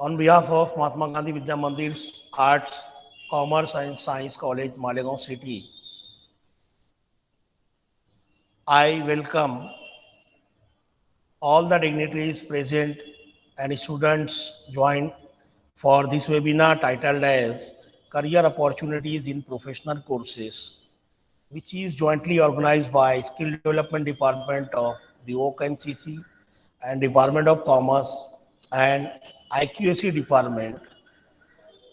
On behalf of Mahatma Gandhi Vidya Mandir's Arts, Commerce and Science College, Malegaon City, I welcome all the dignitaries present and students joined for this webinar titled as Career Opportunities in Professional Courses, which is jointly organized by Skill Development Department of the OKNCC and Department of Commerce and IQAC Department.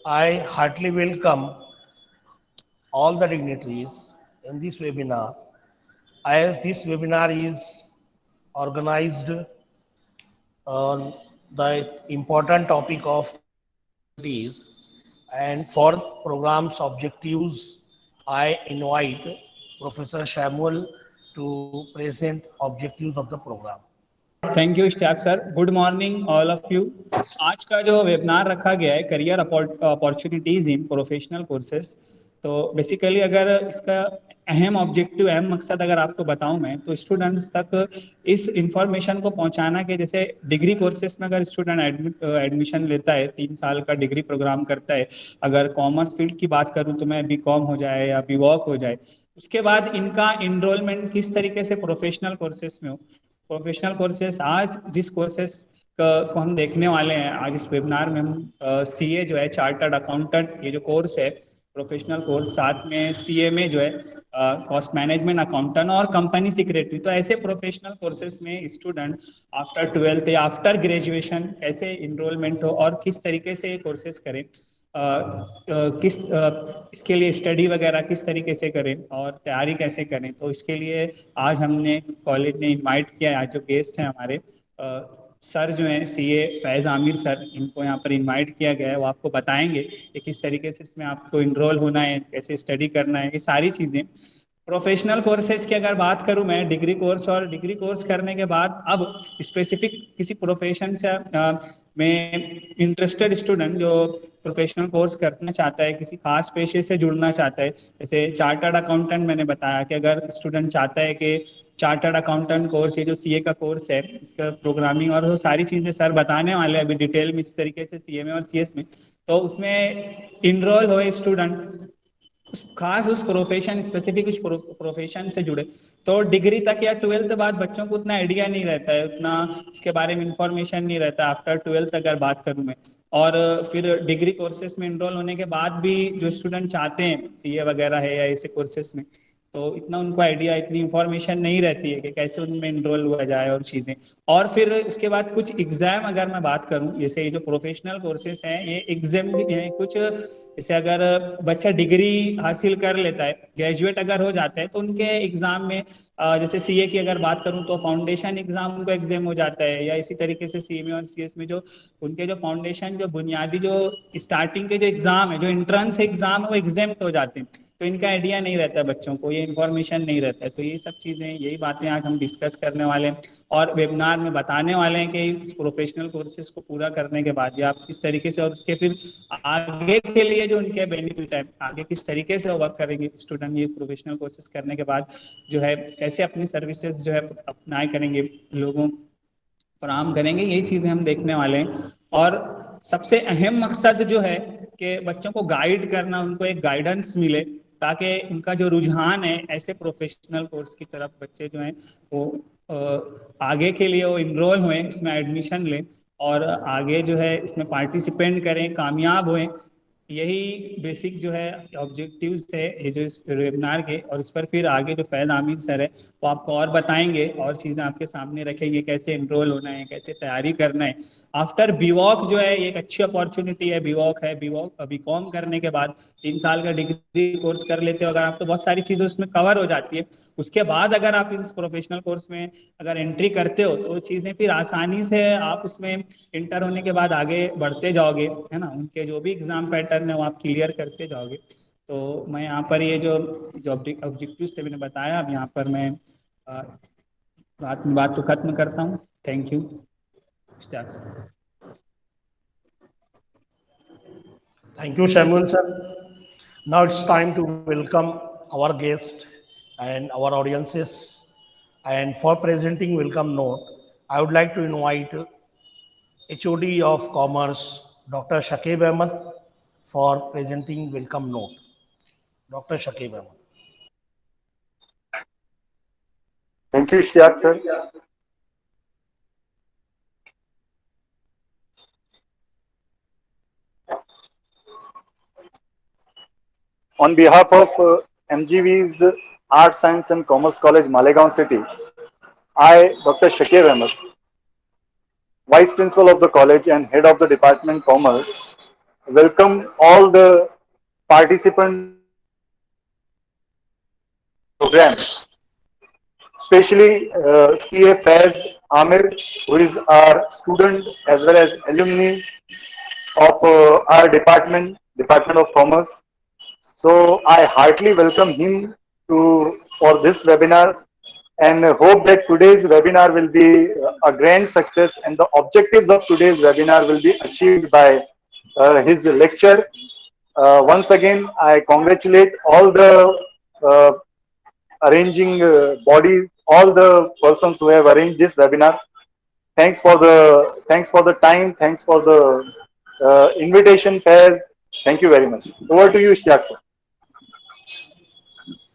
I heartily welcome all the dignitaries in this webinar, as this webinar is organized on the important topic of career opportunities, and for program's objectives I invite Professor Samuel to present objectives of the program. Thank you Ishtiaq sir. Good morning all of you. आज का जो webinar रखा गया है career opportunities in professional courses, तो basically अगर इसका अहम ऑब्जेक्टिव, अहम मकसद अगर आपको बताऊं मैं, तो स्टूडेंट्स तक इस इंफॉर्मेशन को पहुंचाना कि जैसे डिग्री कोर्सेज में अगर स्टूडेंट एडमिशन लेता है, 3 साल का डिग्री प्रोग्राम करता है, अगर कॉमर्स फील्ड की बात करूं तो मैं बीकॉम हो जाए या बीवॉक हो जाए, उसके बाद इनका इनरोलमेंट किस तरीके से प्रोफेशनल कोर्सेज में हो। प्रोफेशनल कोर्सेस, आज जिस कोर्सेस को हम देखने वाले हैं आज इस वेबिनार में, हम सीए जो है, चार्टर्ड अकाउंटेंट, ये जो कोर्स है प्रोफेशनल कोर्स, साथ में सीए में जो है कॉस्ट मैनेजमेंट अकाउंटेंट और कंपनी सेक्रेटरी, तो ऐसे प्रोफेशनल कोर्सेस में स्टूडेंट आफ्टर ट्वेल्थ या आफ्टर ग्रेजुएशन कैसे इनरोलमेंट हो और किस तरीके से ये कोर्सेस करें, इसके लिए स्टडी वगैरह किस तरीके से करें और तैयारी कैसे करें। तो इसके लिए आज हमने कॉलेज ने इनवाइट किया है। आज जो गेस्ट हैं हमारे सर जो हैं सीए फैज आमिर सर, इनको यहाँ पर इनवाइट किया गया है। वो आपको बताएंगे कि किस तरीके से इसमें आपको इनरोल होना है, कैसे स्टडी करना है, ये सारी चीज़ें। प्रोफेशनल कोर्सेज की अगर बात करूं मैं, डिग्री कोर्स और डिग्री कोर्स करने के बाद अब स्पेसिफिक किसी प्रोफेशन से में इंटरेस्टेड स्टूडेंट जो प्रोफेशनल कोर्स करना चाहता है, किसी खास पेशे से जुड़ना चाहता है, जैसे चार्टर्ड अकाउंटेंट, मैंने बताया कि अगर स्टूडेंट चाहता है कि चार्टर्ड अकाउंटेंट कोर्स, ये जो सीए का कोर्स है, इसका प्रोग्रामिंग और वो सारी चीजें सर बताने वाले हैं अभी डिटेल में इस तरीके से सीए में और सीएस में, तो उसमें इनरोल हो स्टूडेंट खास उस प्रोफेशन, स्पेसिफिक उस प्रोफेशन से जुड़े। तो डिग्री तक या ट्वेल्थ बाद बच्चों को उतना आइडिया नहीं रहता है, उतना इसके बारे में इंफॉर्मेशन नहीं रहता आफ्टर ट्वेल्थ अगर बात करूं मैं। और फिर डिग्री कोर्सेज में इनरोल होने के बाद भी जो स्टूडेंट चाहते हैं सीए वगैरह है या ऐसे कोर्सेज में, तो इतना उनको आइडिया, इतनी इंफॉर्मेशन नहीं रहती है कि कैसे उनमें इनरोल हुआ जाए और चीज़ें। और फिर उसके बाद कुछ एग्जाम अगर मैं बात करूं, जैसे ये जो प्रोफेशनल कोर्सेज हैं ये एग्जाम भी हैं कुछ, जैसे अगर बच्चा डिग्री हासिल कर लेता है, ग्रेजुएट अगर हो जाता है, तो उनके एग्जाम में जैसे सीए की अगर बात करूं तो फाउंडेशन एग्जाम उनको एग्जाम हो जाता है, या इसी तरीके से सीए में और सीएस में जो उनके जो फाउंडेशन, जो बुनियादी, जो स्टार्टिंग के जो एग्जाम है, जो एंट्रेंस एग्जाम है, वो एग्जाम हो जाते हैं। तो इनका आइडिया नहीं रहता है बच्चों को, ये इन्फॉर्मेशन नहीं रहता है। तो ये सब चीज़ें, यही बातें आज हम डिस्कस करने वाले हैं और वेबिनार में बताने वाले हैं कि इस प्रोफेशनल कोर्सेज को पूरा करने के बाद या आप किस तरीके से, और उसके फिर आगे के लिए जो उनके बेनिफिट है, आगे किस तरीके से वर्क करेंगे स्टूडेंट ये प्रोफेशनल कोर्सेज करने के बाद, जो है कैसे अपनी सर्विसेज जो है अपनाए करेंगे, लोगों फराहम करेंगे, यही चीजें हम देखने वाले हैं। और सबसे अहम मकसद जो है कि बच्चों को गाइड करना, उनको एक गाइडेंस मिले, ताकि उनका जो रुझान है ऐसे प्रोफेशनल कोर्स की तरफ बच्चे जो हैं वो आगे के लिए वो इनरोल हुए, इसमें एडमिशन लें और आगे जो है इसमें पार्टिसिपेंट करें, कामयाब हुए। यही बेसिक जो है ऑब्जेक्टिव्स है ये जो इस वेबिनार के। और इस पर फिर आगे जो फैज आमिर सर है वो आपको और बताएंगे और चीज़ें आपके सामने रखेंगे, कैसे एनरोल होना है, कैसे तैयारी करना है। आफ्टर बीवॉक जो है ये एक अच्छी अपॉर्चुनिटी है, बीवॉक है, बीवॉक बीकॉम करने के बाद 3 साल का डिग्री कोर्स कर लेते हो अगर आप, तो बहुत सारी चीज़ें उसमें कवर हो जाती है। उसके बाद अगर आप इस प्रोफेशनल कोर्स में अगर एंट्री करते हो तो चीज़ें फिर आसानी से आप उसमें इंटर होने के बाद आगे बढ़ते जाओगे, है ना, उनके जो भी एग्जाम पैटर्न है वो आप क्लियर करते जाओगे। तो मैं यहाँ पर ये जो ऑब्जेक्टिव्स थे मैंने बताया, अब यहाँ पर मैं बात तो खत्म करता हूँ। Thank you. Thank you, Samuel sir. Now it's time to welcome our guest and our audiences. And for presenting welcome note, I would like to invite HOD of Commerce, Dr. Shakib Ahmed for presenting welcome note. Dr. Shakib Ahmed. Thank you, Ishtiaq sir. On behalf of MGV's Art, Science and Commerce College, Malegaon City, I, Dr. Shakir Ahmed, Vice Principal of the college and Head of the Department Commerce, welcome all the participants program, especially CA Faiz Amir, who is our student as well as alumni of our Department of Commerce. So I heartily welcome him for this webinar and hope that today's webinar will be a grand success and the objectives of today's webinar will be achieved by his lecture. Once again, I congratulate all the uh, arranging bodies, all the persons who have arranged this webinar. Thanks for the time. Thanks for the invitation, Faiz. Thank you very much. Over to you, Ishtiaq sir.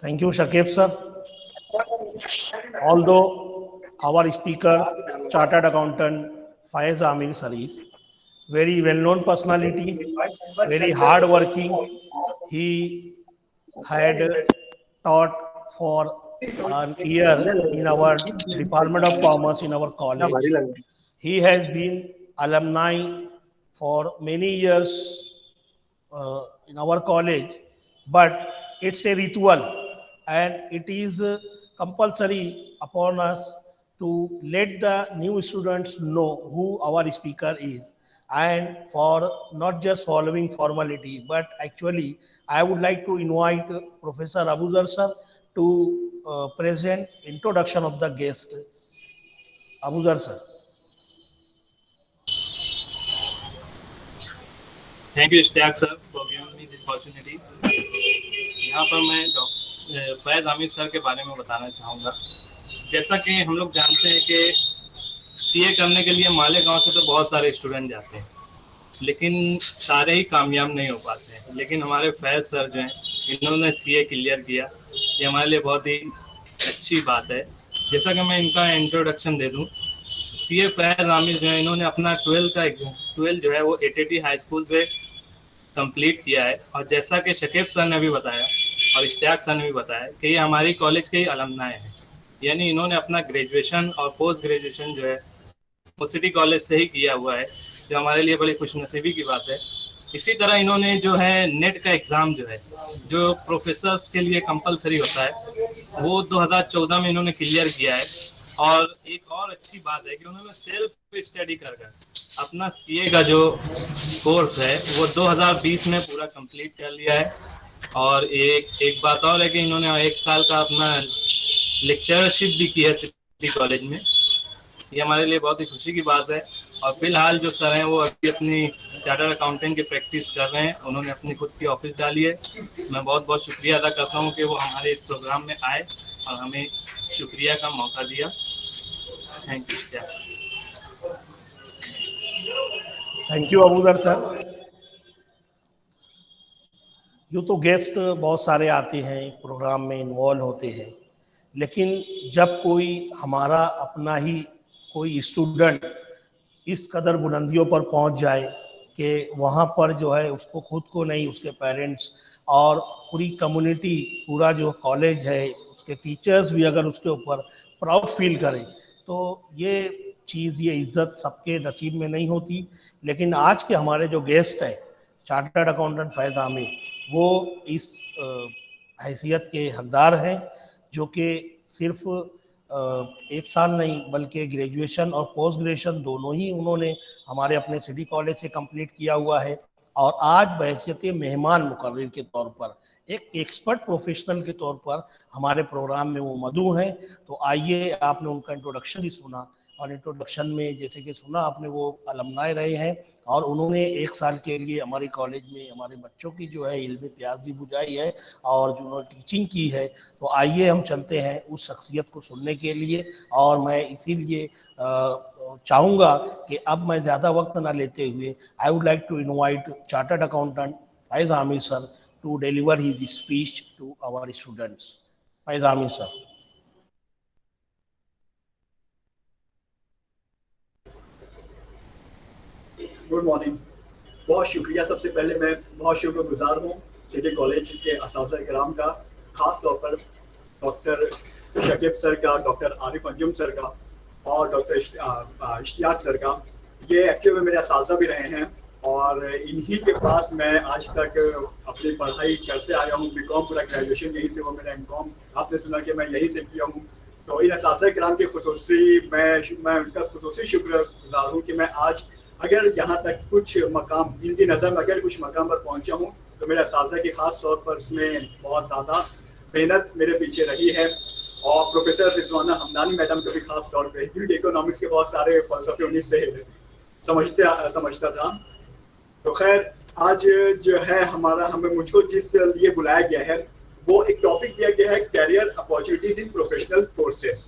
Thank you, Shakib sir. Although our speaker, Chartered Accountant Faiz Amir sir is very well-known personality, very hard-working. He had taught for an year in our Department of Commerce in our college. He has been alumni for many years in our college, but it's a ritual and it is compulsory upon us to let the new students know who our speaker is and for not just following formality but actually I would like to invite Professor Abuzar sir to present introduction of the guest. Abuzar sir. Thank you Ishtiaq sir for giving me this opportunity. यहाँ पर मैं doctor फैज़ Amir sir के बारे में बताना चाहूँगा। जैसा कि हम लोग जानते हैं कि सीए करने के लिए मालेगांव से तो बहुत सारे स्टूडेंट जाते हैं लेकिन सारे ही कामयाब नहीं हो पाते हैं, लेकिन हमारे फैज़ सर जो हैं इन्होंने सीए क्लियर किया, ये हमारे लिए बहुत ही अच्छी बात है। जैसा कि मैं इनका इंट्रोडक्शन दे दूँ, सीए फैज़ आमिर जो है इन्होंने अपना 12 जो है वो एटीटी हाई स्कूल से कंप्लीट किया है और जैसा कि शकीब सर ने भी बताया और इश्तियाक सर ने भी बताया कि ये हमारी कॉलेज के ही अलमनाए हैं, यानी इन्होंने अपना ग्रेजुएशन और पोस्ट ग्रेजुएशन जो है वो सिटी कॉलेज से ही किया हुआ है, जो हमारे लिए बड़ी खुशनसीबी की बात है। इसी तरह इन्होंने जो है नेट का एग्ज़ाम जो है जो प्रोफेसर्स के लिए कंपलसरी होता है वो 2014 में इन्होंने क्लियर किया है। और एक और अच्छी बात है कि उन्होंने सेल्फ स्टडी कर अपना सीए का जो कोर्स है वो 2020 में पूरा कंप्लीट कर लिया है। और एक बात और है कि इन्होंने 1 साल का अपना लेक्चरशिप भी किया है सिटी कॉलेज में, ये हमारे लिए बहुत ही खुशी की बात है। और फिलहाल जो सर हैं वो अभी अपनी चार्टर्ड अकाउंटेंट की प्रैक्टिस कर रहे हैं, उन्होंने अपनी खुद की ऑफिस डाली है। मैं बहुत बहुत शुक्रिया अदा करता हूँ कि वो हमारे इस प्रोग्राम में आए और हमें शुक्रिया का मौका दिया। Thank you. Thank you Abuzar sir. यूँ तो गेस्ट बहुत सारे आते हैं प्रोग्राम में इन्वॉल्व होते हैं, लेकिन जब कोई हमारा अपना ही कोई स्टूडेंट इस कदर बुलंदियों पर पहुंच जाए कि वहाँ पर जो है उसको खुद को नहीं, उसके पेरेंट्स और पूरी कम्युनिटी, पूरा जो कॉलेज है, उसके टीचर्स भी अगर उसके ऊपर प्राउड फील करें, तो ये चीज़, ये इज़्ज़त सबके नसीब में नहीं होती। लेकिन आज के हमारे जो गेस्ट हैं चार्टर्ड अकाउंटेंट फैज़ आमिर, वो इस हैसियत के हकदार हैं, जो कि सिर्फ 1 साल नहीं बल्कि ग्रेजुएशन और पोस्ट ग्रेजुएशन दोनों ही उन्होंने हमारे अपने सिटी कॉलेज से कंप्लीट किया हुआ है और आज बहैसियत मेहमान मुकर्रिर के तौर पर, एक एक्सपर्ट प्रोफेशनल के तौर पर हमारे प्रोग्राम में वो मौजूद हैं। तो आइए, आपने उनका इंट्रोडक्शन भी सुना और इंट्रोडक्शन में जैसे कि सुना आपने वो अलमनाए रहे हैं और उन्होंने 1 साल के लिए हमारे कॉलेज में हमारे बच्चों की जो है इल्म प्यास भी बुझाई है और जो उन्होंने टीचिंग की है। तो आइए हम चलते हैं उस शख्सियत को सुनने के लिए। और मैं इसीलिए चाहूँगा कि अब मैं ज़्यादा वक्त ना लेते हुए I would like to invite chartered accountant Faiz Amir sir to deliver his speech to our students. Faiz Amir sir. Good morning. बहुत शुक्रिया। सबसे पहले मैं बहुत शुक्रगुजार हूँ सिटी कॉलेज के असातिज़ा किराम का, खास तौर पर डॉक्टर शकीब सर का, डॉक्टर आरिफ अंजुम सर का और डॉक्टर इश्तियाक सर का। ये एक्चुअली में मेरे असातिज़ा भी रहे हैं और इन्हीं के पास मैं आज तक अपनी पढ़ाई करते आया हूँ। बीकॉम पूरा ग्रेजुएशन यहीं से हुआ, मेरा एमकॉम आपने सुना कि मैं यहीं से किया हूँ। तो इन असातिज़ा किराम के खुसूसी मैं उनका खुसूसी शुक्रगुजार हूँ कि मैं आज अगर यहाँ तक कुछ मकाम इनकी नज़र में अगर कुछ मकाम पर पहुँचा हूँ तो मेरे असातिज़ा की खास तौर पर इसमें बहुत ज़्यादा मेहनत मेरे पीछे रही है। और प्रोफेसर रिजवाना हमदानी मैडम को भी खास तौर पे, क्योंकि इकोनॉमिक्स के बहुत सारे फलसफे उन्हीं से समझता था। तो खैर आज जो है हमें मुझको जिस लिए बुलाया गया है वो एक टॉपिक दिया गया है, career opportunities in professional courses.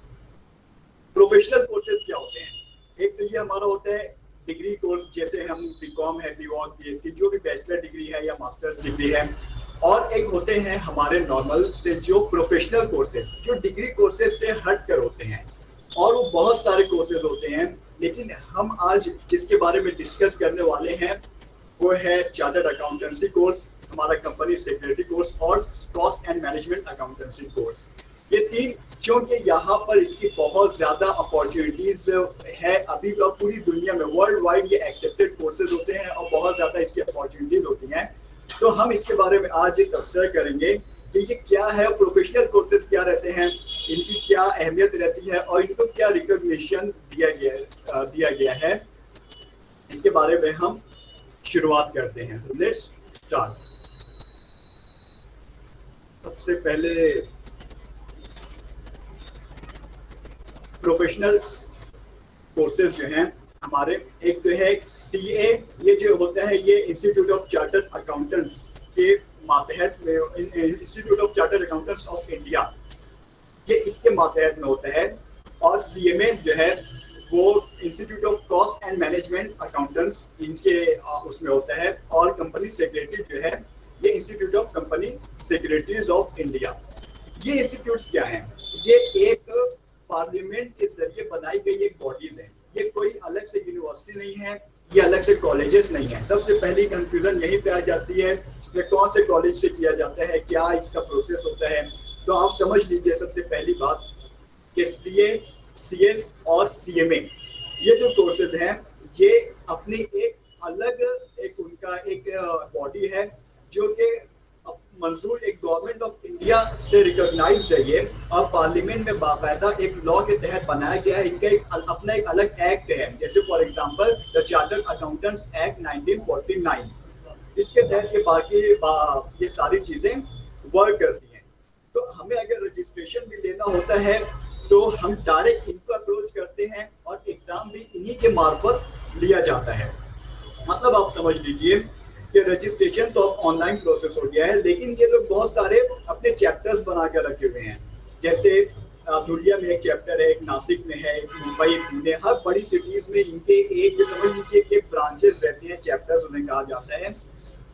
Professional courses क्या होते हैं? एक तो ये हमारा होता है डिग्री कोर्स, जैसे हम बीकॉम है, बीवॉक, बीएससी, जो भी बैचलर डिग्री है या मास्टर्स डिग्री है। और एक होते हैं हमारे नॉर्मल से जो प्रोफेशनल कोर्सेज, जो डिग्री कोर्सेज से हट कर होते हैं, और वो बहुत सारे कोर्सेज होते हैं। लेकिन हम आज जिसके बारे में डिस्कस करने वाले हैं वो है चार्टर्ड अकाउंटेंसी कोर्स, हमारा कंपनी सेक्रेटरी कोर्स और cost and management accountancy course. ये तीन, क्योंकि यहाँ पर इसकी बहुत ज़्यादा अपॉर्चुनिटीज है। अभी पूरी दुनिया में वर्ल्ड वाइड ये एक्सेप्टेड कोर्सेज होते हैं और बहुत ज़्यादा इसकी अपॉर्चुनिटीज होती हैं। तो हम इसके बारे में आज एक तबसरा करेंगे कि ये क्या है, प्रोफेशनल कोर्सेज क्या रहते हैं, इनकी क्या अहमियत रहती है और इनको क्या रिकॉग्निशन दिया गया है। इसके बारे में हम शुरुआत करते हैं। So let's start। सबसे पहले प्रोफेशनल कोर्सेज जो हैं हमारे, एक तो है सीए। ये जो होता है ये इंस्टीट्यूट ऑफ चार्टर्ड अकाउंटेंट्स के मातहत में, institute of chartered accountants of India, ये इसके मातहत में होता है। और सीएमए जो है वो institute of cost and management accountants, इनके उसमें होता है। और कंपनी सेक्रेटरी जो है ये institute of company secretaries of India. ये इंस्टीट्यूट्स क्या हैं? ये एक पार्लियामेंट के जरिए बनाई गई एक बॉडीज है। ये कोई अलग से यूनिवर्सिटी नहीं है, ये अलग से कॉलेजेस नहीं है। सबसे पहली कंफ्यूजन यहीं पे आ जाती है कि कौन से कॉलेज से किया जाता है, क्या इसका प्रोसेस होता है। तो आप समझ लीजिए सबसे पहली बात कि सीए, सीएस और सीएमए ये जो कोर्सेज हैं ये अपनी एक अलग उनका एक बॉडी है जो कि मंजूर एक गवर्नमेंट ऑफ इंडिया से रिकॉग्नाइज्ड है ये, और पार्लियामेंट में बाकायदा एक लॉ के तहत बनाया गया है। इनका अपना एक अलग एक्ट है, जैसे for example the chartered accountants act 1949। इसके तहत ये सारी चीजें वर्क करती हैं। तो हमें अगर रजिस्ट्रेशन भी लेना होता है तो हम डायरेक्ट इनको अप्रोच करते हैं और एग्जाम भी इन्हीं के मार्फत लिया जाता है। मतलब आप समझ लीजिए कि रजिस्ट्रेशन तो अब ऑनलाइन प्रोसेस हो गया है, लेकिन ये लोग बहुत सारे अपने चैप्टर्स बना कर रखे हुए हैं। जैसे धुलिया में एक चैप्टर है, एक नासिक में है, एक मुंबई, एक पुणे, हर बड़ी सिटीज में इनके एक समझ लीजिए कि ब्रांचेस रहते हैं, चैप्टर्स उन्हें कहा जाता है।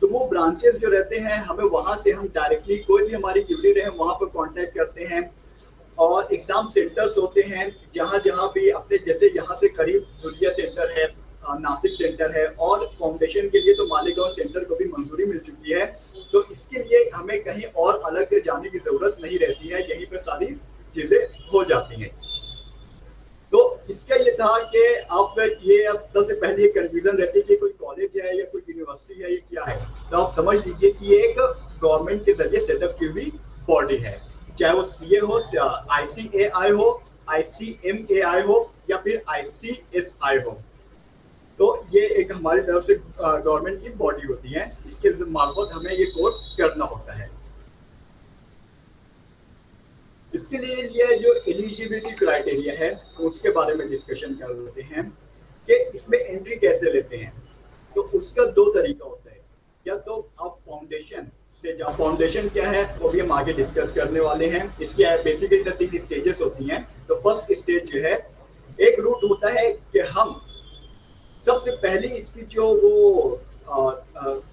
तो वो ब्रांचेस जो रहते हैं हमें वहां से हम डायरेक्टली कोई भी हमारी ड्यूटी रहे वहां पर कॉन्टेक्ट करते हैं। और एग्जाम सेंटर्स होते हैं जहाँ जहाँ भी अपने, जैसे यहाँ से करीब धुलिया सेंटर है, नासिक सेंटर है, और फाउंडेशन के लिए तो मालेगांव सेंटर को भी मंजूरी मिल चुकी है। तो इसके लिए हमें कहीं और अलग जाने की जरूरत नहीं रहती है, यहीं पर सारी चीजें हो जाती हैं। तो इसका ये था कि आप ये अब सबसे पहले ये कंफ्यूजन रहती है कि कोई कॉलेज है या कोई यूनिवर्सिटी है, ये क्या है। तो आप समझ लीजिए कि ये एक गवर्नमेंट के जरिए सेटअप की हुई बॉडी है, चाहे वो सीए हो, आईसीएआई हो, आईसीएमएआई हो या फिर आईसीएसआई हो। तो ये एक हमारी तरफ से गवर्नमेंट की बॉडी होती है, इसके मार्फत हमें ये कोर्स करना होता है। इसके लिए ये जो एलिजिबिलिटी क्राइटेरिया है उसके बारे में डिस्कशन कर लेते हैं कि इसमें एंट्री कैसे लेते हैं। तो उसका दो तरीका होता है। या तो आप फाउंडेशन से जाओ, फाउंडेशन क्या है वो भी हम आगे डिस्कस करने वाले हैं। इसकी बेसिकली 3 स्टेजेस होती हैं। तो फर्स्ट स्टेज जो है, एक रूट होता है कि हम सबसे पहली इसकी जो वो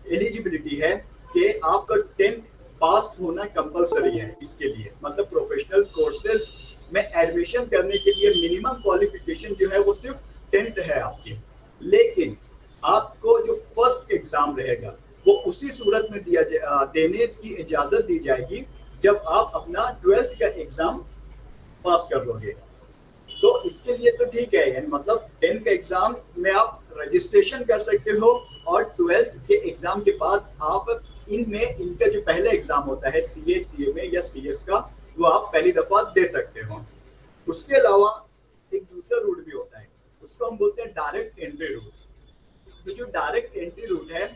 एलिजिबिलिटी है कि आपका 10th पास होना कंपलसरी है इसके लिए। मतलब प्रोफेशनल कोर्सेज में एडमिशन करने के लिए मिनिमम क्वालिफिकेशन जो है वो सिर्फ 10th है आपकी। लेकिन आपको जो फर्स्ट एग्जाम रहेगा वो उसी सूरत में देने की इजाजत दी जाएगी जब आप अपना 12th का एग्जाम पास कर लोगे। तो इसके लिए तो ठीक है, यानी मतलब 10th का एग्जाम में आप रजिस्ट्रेशन कर सकते हो और 12th के एग्जाम के बाद आप इनका जो पहला एग्जाम होता है सीए, सीएमए या सीएस का, वो आप पहली दफा दे सकते हो। उसके अलावा एक दूसरा रूट भी होता है, उसको हम बोलते हैं डायरेक्ट एंट्री रूट। तो जो डायरेक्ट एंट्री रूट है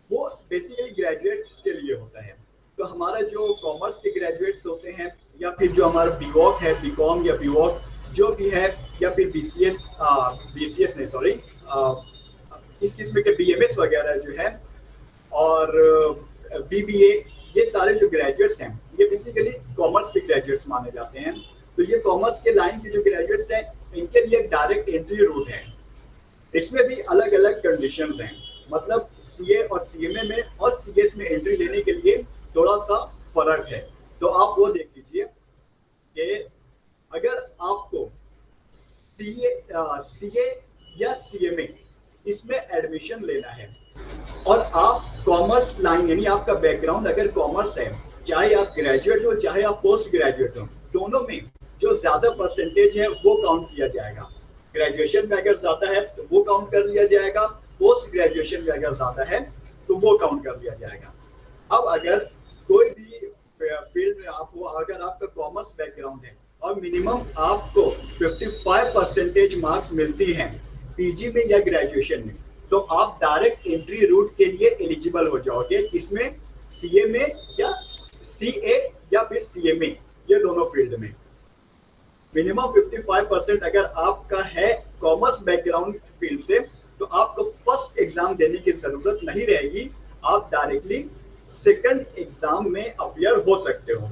वो बेसिकली ग्रेजुएट्स के लिए होता है। तो हमारा जो कॉमर्स के ग्रेजुएट्स होते हैं या फिर जो हमारा बीवॉक है, बीकॉम या बीवॉक जो भी है, या फिर बीसीएस नहीं सॉरी इस किस्म के बीएमएस वगैरह जो है और बीबीए, ये सारे जो ग्रेजुएट्स हैं ये बेसिकली कॉमर्स के ग्रेजुएट्स माने जाते हैं। तो ये कॉमर्स के लाइन के जो ग्रेजुएट्स हैं इनके लिए डायरेक्ट एंट्री रूट है। इसमें भी अलग अलग कंडीशंस हैं। मतलब सीए और सीएमए में और सीएस में एंट्री लेने के लिए थोड़ा सा फर्क है। तो आप वो देख लीजिए कि अगर आपको सीए या सीएमए इसमें एडमिशन लेना है और आप कॉमर्स लाइन, यानी आपका बैकग्राउंड अगर कॉमर्स है, चाहे आप ग्रेजुएट हो चाहे आप पोस्ट ग्रेजुएट हो, दोनों में जो ज्यादा परसेंटेज है वो काउंट किया जाएगा। ग्रेजुएशन में अगर ज्यादा है तो वो काउंट कर लिया जाएगा, पोस्ट ग्रेजुएशन में अगर ज्यादा है तो वो काउंट कर लिया जाएगा। अब अगर कोई भी फील्ड में आप हो, अगर आपका कॉमर्स बैकग्राउंड है और मिनिमम आपको 55% मार्क्स मिलती हैं पीजी में या ग्रेजुएशन में, तो आप डायरेक्ट एंट्री रूट के लिए एलिजिबल हो जाओगे। इसमें सीए में या सीए या फिर सीएमए, ये दोनों फील्ड में मिनिमम 55% अगर आपका है कॉमर्स बैकग्राउंड फील्ड से, तो आपको फर्स्ट एग्जाम देने की जरूरत नहीं रहेगी। आप डायरेक्टली सेकंड एग्जाम में अपियर हो सकते हो।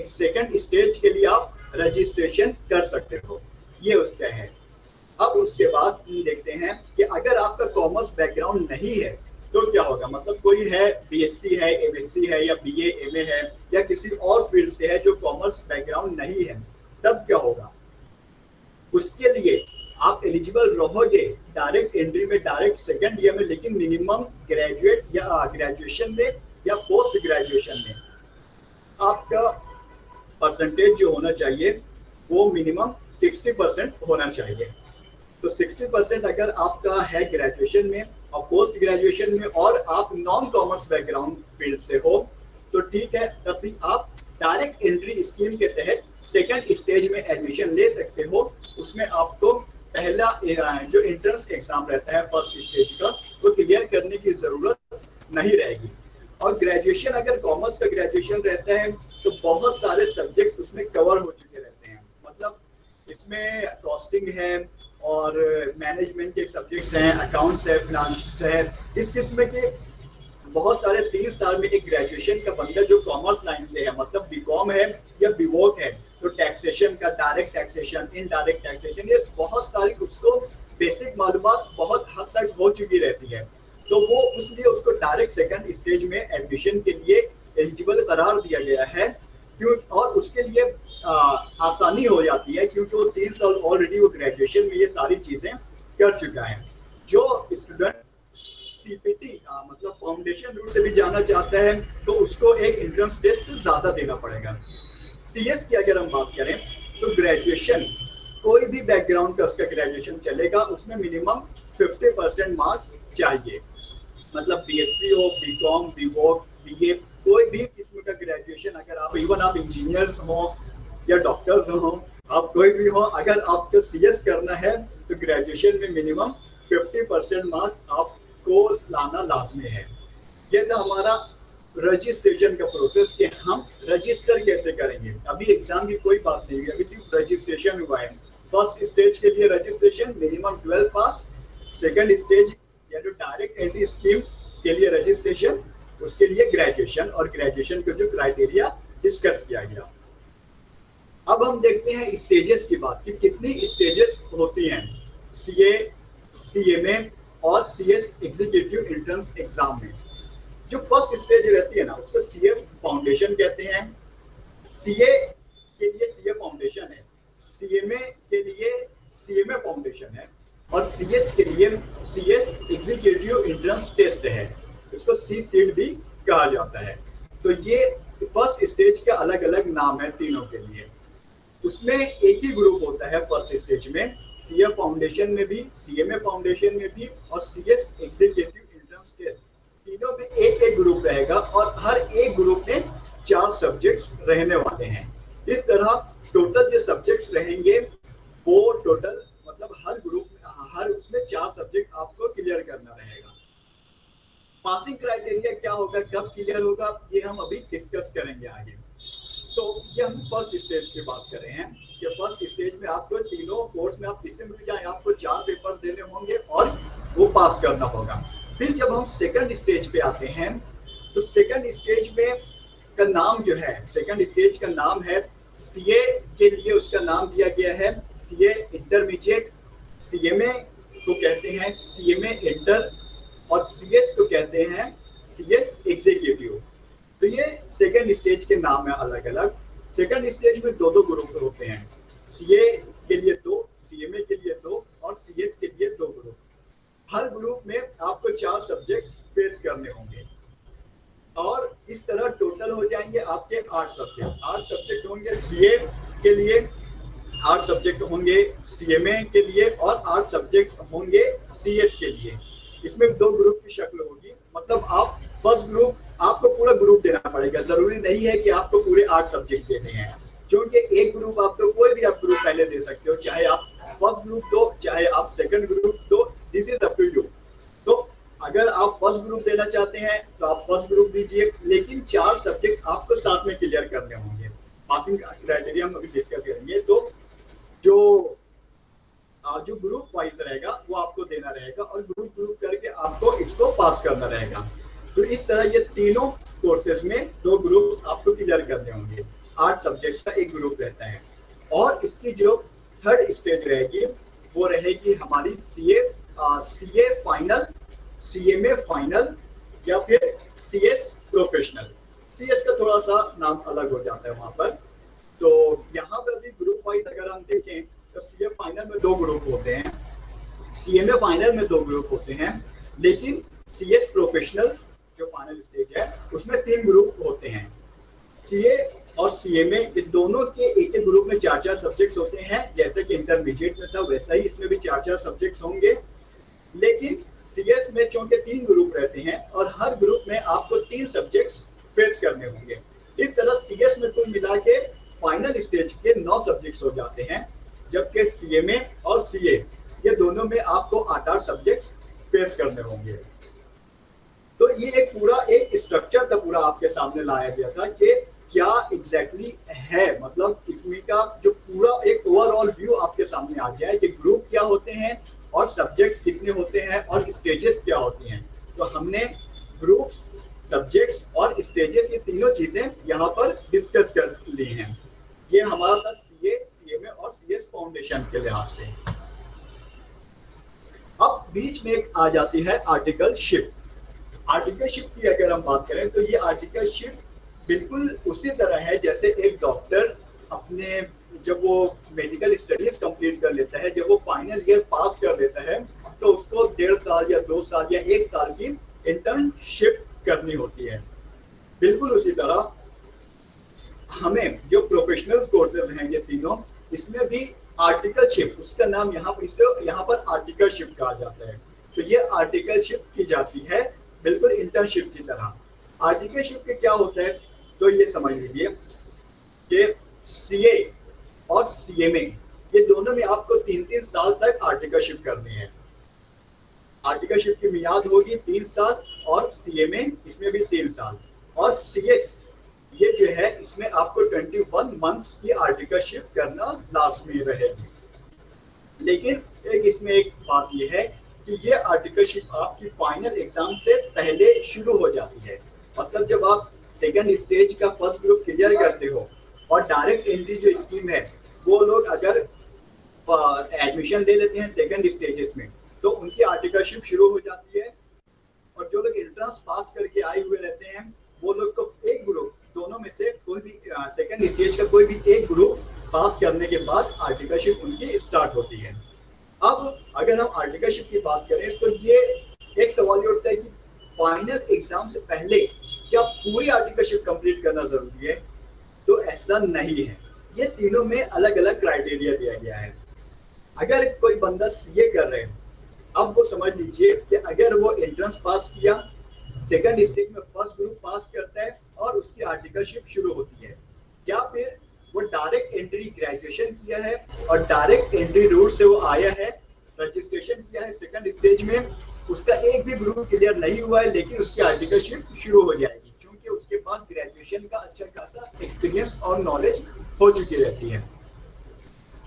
सेकंड स्टेज के लिए आप रजिस्ट्रेशन कर सकते हो, ये उसका है। अब उसके बाद देखते हैं कि अगर आपका कॉमर्स बैकग्राउंड नहीं है तो क्या होगा। मतलब कोई है बीएससी है, एमएससी है या बीए एमए है या किसी और फील्ड से है जो कॉमर्स बैकग्राउंड नहीं है, तब क्या होगा। उसके लिए आप एलिजिबल रहोगे डायरेक्ट एंट्री में, डायरेक्ट सेकंड ईयर में, लेकिन मिनिमम ग्रेजुएट या ग्रेजुएशन में या पोस्ट ग्रेजुएशन में आपका परसेंटेज जो होना चाहिए वो मिनिमम 60% होना चाहिए। तो 60% अगर आपका है ग्रेजुएशन में और पोस्ट ग्रेजुएशन में और आप नॉन कॉमर्स बैकग्राउंड फील्ड से हो तो ठीक है, तब भी आप डायरेक्ट एंट्री स्कीम के तहत सेकंड स्टेज में एडमिशन ले सकते हो। उसमें आपको पहला जो एंट्रेंस एग्जाम रहता है फर्स्ट स्टेज का, वो क्लियर करने की जरूरत नहीं रहेगी। और ग्रेजुएशन अगर कॉमर्स का ग्रेजुएशन रहता है तो बहुत सारे सब्जेक्ट्स उसमें कवर हो चुके रहते हैं। मतलब इसमें कॉस्टिंग है और मैनेजमेंट के सब्जेक्ट्स हैं, अकाउंट्स है, फिनांस है, इस किस्म के बहुत सारे 3 साल में एक ग्रेजुएशन का बंदा जो कॉमर्स लाइन से है, मतलब बीकॉम है या बीवॉक है, तो टैक्सेशन का, डायरेक्ट टैक्सेशन, इनडायरेक्ट टैक्सेशन, ये बहुत सारी उसको बेसिक मालूमात बहुत हद तक हो चुकी रहती है। तो वो उसलिए उसको डायरेक्ट सेकंड स्टेज में एडमिशन के लिए एलिजिबल करार दिया गया है। क्यों, और उसके लिए आसानी हो जाती है क्योंकि वो 3 साल ऑलरेडी वो ग्रेजुएशन में ये सारी चीजें कर चुका है। जो स्टूडेंट सीपीटी मतलब फाउंडेशन रूट से भी जाना चाहता है तो उसको एक एंट्रेंस टेस्ट ज्यादा देना पड़ेगा। सीएस की अगर हम बात करें तो ग्रेजुएशन, कोई भी बैकग्राउंड का उसका ग्रेजुएशन चलेगा, उसमें मिनिमम 50% मार्क्स चाहिए। मतलब बीएससी हो, बीकॉम, बीवॉक, बीए, कोई भी किस्म का ग्रेजुएशन, अगर आप इवन आप इंजीनियर्स हो या डॉक्टर्स हो, आप कोई भी हो, अगर आपको सीएस करना है तो ग्रेजुएशन में मिनिमम 50% मार्क्स आपको लाना लाजमी है। ये था हमारा रजिस्ट्रेशन का प्रोसेस कि हम रजिस्टर कैसे करेंगे। अभी एग्जाम की कोई बात नहीं है, अभी सिर्फ रजिस्ट्रेशन हुआ है। फर्स्ट स्टेज के लिए रजिस्ट्रेशन मिनिमम 12 पास, सेकंड स्टेज या जो डायरेक्ट एंट्री स्कीम के लिए रजिस्ट्रेशन, उसके लिए ग्रेजुएशन, और ग्रेजुएशन के जो क्राइटेरिया डिस्कस किया गया। अब हम देखते हैं स्टेजेस की बात, कि कितनी स्टेजेस होती हैं सीए, सीएमए और सीएस एग्जीक्यूटिव एंट्रेंस एग्जाम में। जो फर्स्ट स्टेज रहती है ना, उसको सीए फाउंडेशन कहते हैं। सीए के लिए सीए फाउंडेशन है, सीएमए के लिए सीएमए फाउंडेशन है, और सीएस के लिए सीएस एग्जीक्यूटिव एंट्रेंस टेस्ट है। इसको सी सीट भी कहा जाता है। तो ये फर्स्ट स्टेज के अलग अलग नाम है तीनों के लिए। उसमें एक ही ग्रुप होता है फर्स्ट स्टेज में, सीए फाउंडेशन में भी, सीएमए फाउंडेशन में भी, और सीएस एग्जीक्यूटिव एंट्रेंस टेस्ट, तीनों में एक एक ग्रुप रहेगा, और हर एक ग्रुप में 4 सब्जेक्ट्स रहने वाले हैं। इस तरह टोटल जो सब्जेक्ट्स रहेंगे वो टोटल मतलब हर ग्रुप हर उसमें 4 सब्जेक्ट आपको क्लियर करना रहेगा। पासिंग क्राइटेरिया क्या होगा, कब क्लियर होगा, ये हम अभी डिस्कस करेंगे आगे। तो ये हम फर्स्ट स्टेज की बात कर रहे हैं कि फर्स्ट स्टेज में आपको तीनों कोर्स में आप किसी में भी जाए आपको 4 पेपर देने होंगे और वो पास करना होगा। फिर जब हम सेकंड स्टेज पे आते हैं तो सेकंड स्टेज में का नाम जो है, सेकंड स्टेज का नाम है सीए के लिए उसका नाम दिया गया है सीए इंटरमीडिएट, सीएमए को कहते हैं सीएमए इंटर, और सीएस को कहते हैं सीएस एग्जीक्यूटिव। तो ये सेकंड स्टेज के नाम है अलग अलग। सेकंड स्टेज में 2 ग्रुप होते हैं, सीए के लिए 2, सीएमए के लिए 2 और सीएस के लिए 2 ग्रुप। हर ग्रुप में आपको 4 सब्जेक्ट्स फेस करने होंगे, और इस तरह टोटल हो जाएंगे आपके 8 सब्जेक्ट। 8 सब्जेक्ट होंगे सीए के लिए, 8 सब्जेक्ट होंगे सीएमए के लिए, और 8 सब्जेक्ट होंगे सीएस के लिए। इसमें 2 ग्रुप की शक्ल होगी, मतलब आप फर्स्ट ग्रुप आपको पूरा ग्रुप देना पड़ेगा। जरूरी नहीं है कि आपको पूरे 8 सब्जेक्ट देने हैं, क्योंकि एक ग्रुप आप तो कोई भी आप ग्रुप पहले दे सकते हो, चाहे आप फर्स्ट ग्रुप दो चाहे आप सेकंड ग्रुप दो, this is up to you. तो अगर आप फर्स्ट ग्रुप देना चाहते हैं तो आप फर्स्ट ग्रुप दीजिए, लेकिन 4 सब्जेक्ट्स आपको साथ में क्लियर करने होंगे। पासिंग क्राइटेरिया हम अभी डिस्कस करेंगे। तो जो ग्रुप वाइज रहेगा वो आपको देना रहेगा, और ग्रुप करके आपको इसको पास करना रहेगा। तो इस तरह ये तीनों कोर्सेज में 2 ग्रुप आपको क्लियर करने होंगे। 8 सब्जेक्ट्स का एक ग्रुप रहता है। और इसकी जो थर्ड स्टेज रहेगी वो रहेगी हमारी सीए फाइनल, सीएमए फाइनल, या फिर सीएस प्रोफेशनल। सीएस का थोड़ा सा नाम अलग हो जाता है वहां पर। तो यहाँ पर भी ग्रुप वाइज अगर हम देखें तो सीए फाइनल में 2 ग्रुप होते हैं, सीएमए फाइनल में 2 ग्रुप होते हैं, लेकिन सीएस प्रोफेशनल जो फाइनल स्टेज है उसमें 3 ग्रुप होते हैं। सीए और सीएमए ये दोनों के एक एक ग्रुप में 4-4 सब्जेक्ट्स होते हैं, जैसे कि इंटरमीडिएट में था वैसा ही इसमें भी 4-4 सब्जेक्ट्स होंगे। लेकिन सीएस में चूंकि 3 ग्रुप रहते हैं और हर ग्रुप में आपको 3 सब्जेक्ट्स फेस करने होंगे। इस तरह सीएस में कुल मिला के फाइनल स्टेज के 9 सब्जेक्ट्स हो जाते हैं, जबकि सीएमए और सीए ये दोनों में आपको 8-8 सब्जेक्ट्स फेस करने होंगे। तो ये एक स्ट्रक्चर का पूरा आपके सामने लाया गया था कि क्या एग्जैक्टली है, मतलब इसमें का जो पूरा एक ओवरऑल व्यू आपके सामने आ जाए कि ग्रुप क्या होते हैं और सब्जेक्ट्स कितने होते हैं और स्टेजेस क्या होती हैं। तो हमने ग्रुप्स, सब्जेक्ट्स और स्टेजेस ये तीनों चीजें यहाँ पर डिस्कस कर ली हैं। ये हमारा था सीए, सीएमए और सीएस फाउंडेशन के लिहाज से। अब बीच में एक आ जाती है आर्टिकलशिप। आर्टिकलशिप की अगर हम बात करें तो ये आर्टिकलशिप बिल्कुल उसी तरह है जैसे एक डॉक्टर अपने जब वो मेडिकल स्टडीज कंप्लीट कर लेता है, जब वो फाइनल ईयर पास कर लेता है तो उसको 1.5 साल या 2 साल या 1 साल की इंटर्नशिप करनी होती है। बिल्कुल उसी तरह हमें जो प्रोफेशनल कोर्सेज हैं ये तीनों, इसमें भी आर्टिकलशिप, उसका नाम यहाँ पर आर्टिकलशिप कहा जाता है। तो ये आर्टिकलशिप की जाती है बिल्कुल इंटर्नशिप की तरह। आर्टिकलशिप के क्या होता है तो ये समझ लीजिए कि सीए और सीएमए ये दोनों में आपको 3-3 साल तक आर्टिकलशिप करनी है। आर्टिकलशिप की मियाद होगी 3 साल, और सीएमए इसमें भी 3 साल, और सीएस ये जो है इसमें आपको 21 मंथ्स की आर्टिकलशिप करना लाजमी रहेगी। लेकिन इसमें एक बात ये है कि ये आर्टिकलशिप आपकी फाइनल एग्जाम से पहले शुरू हो जाती है। मतलब जब आप सेकंड स्टेज का फर्स्ट ग्रुप क्लियर करते हो और डायरेक्ट एंट्री जो स्कीम है, वो लोग अगर एडमिशन ले लेते हैं सेकंड स्टेजेस में, तो उनकी आर्टिकलशिप शुरू हो जाती है। और जो लोग एंट्रेंस पास करके आए हुए रहते हैं, वो लोग को एक ग्रुप, दोनों में से कोई भी सेकंड स्टेज का कोई भी एक ग्रुप पास करने के बाद आर्टिकलशिप उनकी स्टार्ट होती है। अब अगर हम आर्टिकलशिप की बात करें तो ये एक सवाल ये उठता है कि फाइनल एग्जाम से पहले क्या पूरी आर्टिकलशिप कंप्लीट करना जरूरी है? तो ऐसा नहीं है। ये तीनों में अलग अलग क्राइटेरिया दिया गया है। अगर कोई बंदा सीए कर रहे हैं, अब वो समझ लीजिए कि अगर वो एंट्रेंस पास किया, सेकंड स्टेज में फर्स्ट ग्रुप पास करता है और उसकी आर्टिकलशिप शुरू होती है, या फिर वो डायरेक्ट एंट्री ग्रेजुएशन किया है और डायरेक्ट एंट्री रूट से वो आया है, रजिस्ट्रेशन किया है सेकंड स्टेज में, उसका एक भी ग्रुप क्लियर नहीं हुआ है, लेकिन उसकी आर्टिकलशिप शुरू हो जाएगी क्योंकि उसके पास ग्रेजुएशन का अच्छा खासा एक्सपीरियंस और नॉलेज हो चुकी रहती है।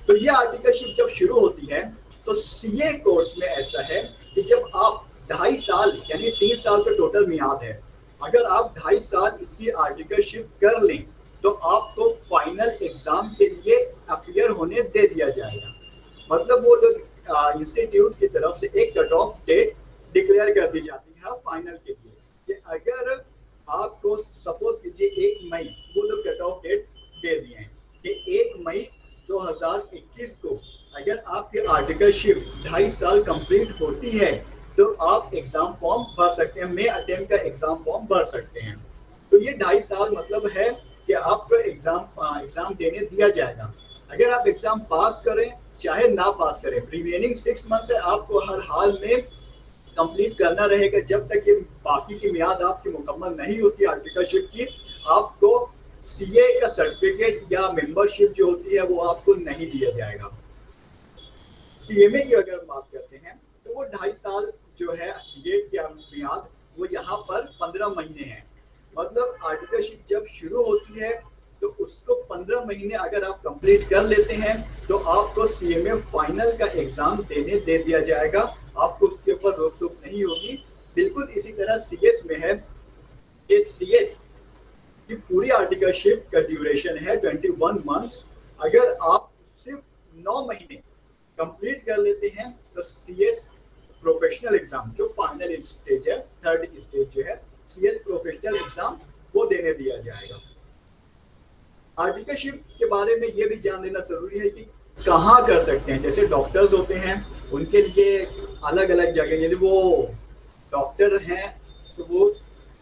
तो ये आर्टिकलशिप जब शुरू होती है तो सीए कोर्स में ऐसा है कि जब आप 2.5 साल यानी 3 साल का टोटल मियाद है, अगर आप 2.5 साल इसकी आर्टिकलशिप कर लें तो आपको फाइनल एग्जाम के लिए अपीयर होने दे दिया जाएगा। मतलब वो लोग इंस्टीट्यूट की तरफ से एक कट ऑफ डेट डिक्लेयर कर दी जाती है फाइनल के लिए कि अगर आपको सपोज कीजिए 1 मई वो लोग कट ऑफ डेट दे दिए हैं कि 1 मई 2021 को अगर आपकी आर्टिकलशिप 2.5 साल कंप्लीट होती है तो आप एग्जाम फॉर्म भर सकते हैं, मे अटेम्प्ट का एग्जाम फॉर्म भर सकते हैं। तो ये 2.5 साल मतलब है कि आपको एग्जाम देने दिया जाएगा। अगर आप एग्जाम पास करें चाहे ना पास करें, रिमेनिंग 6 मंथ से आपको हर हाल में कंप्लीट करना रहेगा। जब तक ये बाकी की मियाद आपकी मुकम्मल नहीं होती आर्टिकलशिप की, आपको सीए का सर्टिफिकेट या मेंबरशिप जो होती है वो आपको नहीं दिया जाएगा। सीएमए की अगर बात करते हैं तो वो 2.5 साल जो है सीए की मियाद, वो यहाँ पर 15 महीने है। मतलब आर्टिकलशिप जब शुरू होती है तो उसको 15 महीने अगर आप कंप्लीट कर लेते हैं तो आपको सीएमए फाइनल का एग्जाम देने दे दिया जाएगा, आपको उसके ऊपर रोक टोक नहीं होगी। बिल्कुल इसी तरह सीएस में है कि सीएस की पूरी आर्टिकलशिप का ड्यूरेशन है 21 मंथ्स। अगर आप सिर्फ 9 महीने कंप्लीट कर लेते हैं तो सीएस प्रोफेशनल एग्जाम जो फाइनल स्टेज है, थर्ड स्टेज जो है सीएस प्रोफेशनल एग्जाम, वो देने दिया जाएगा। आर्टिकलशिप के बारे में ये भी जान लेना जरूरी है कि कहाँ कर सकते हैं। जैसे डॉक्टर्स होते हैं उनके लिए अलग अलग जगह, यदि वो डॉक्टर हैं तो वो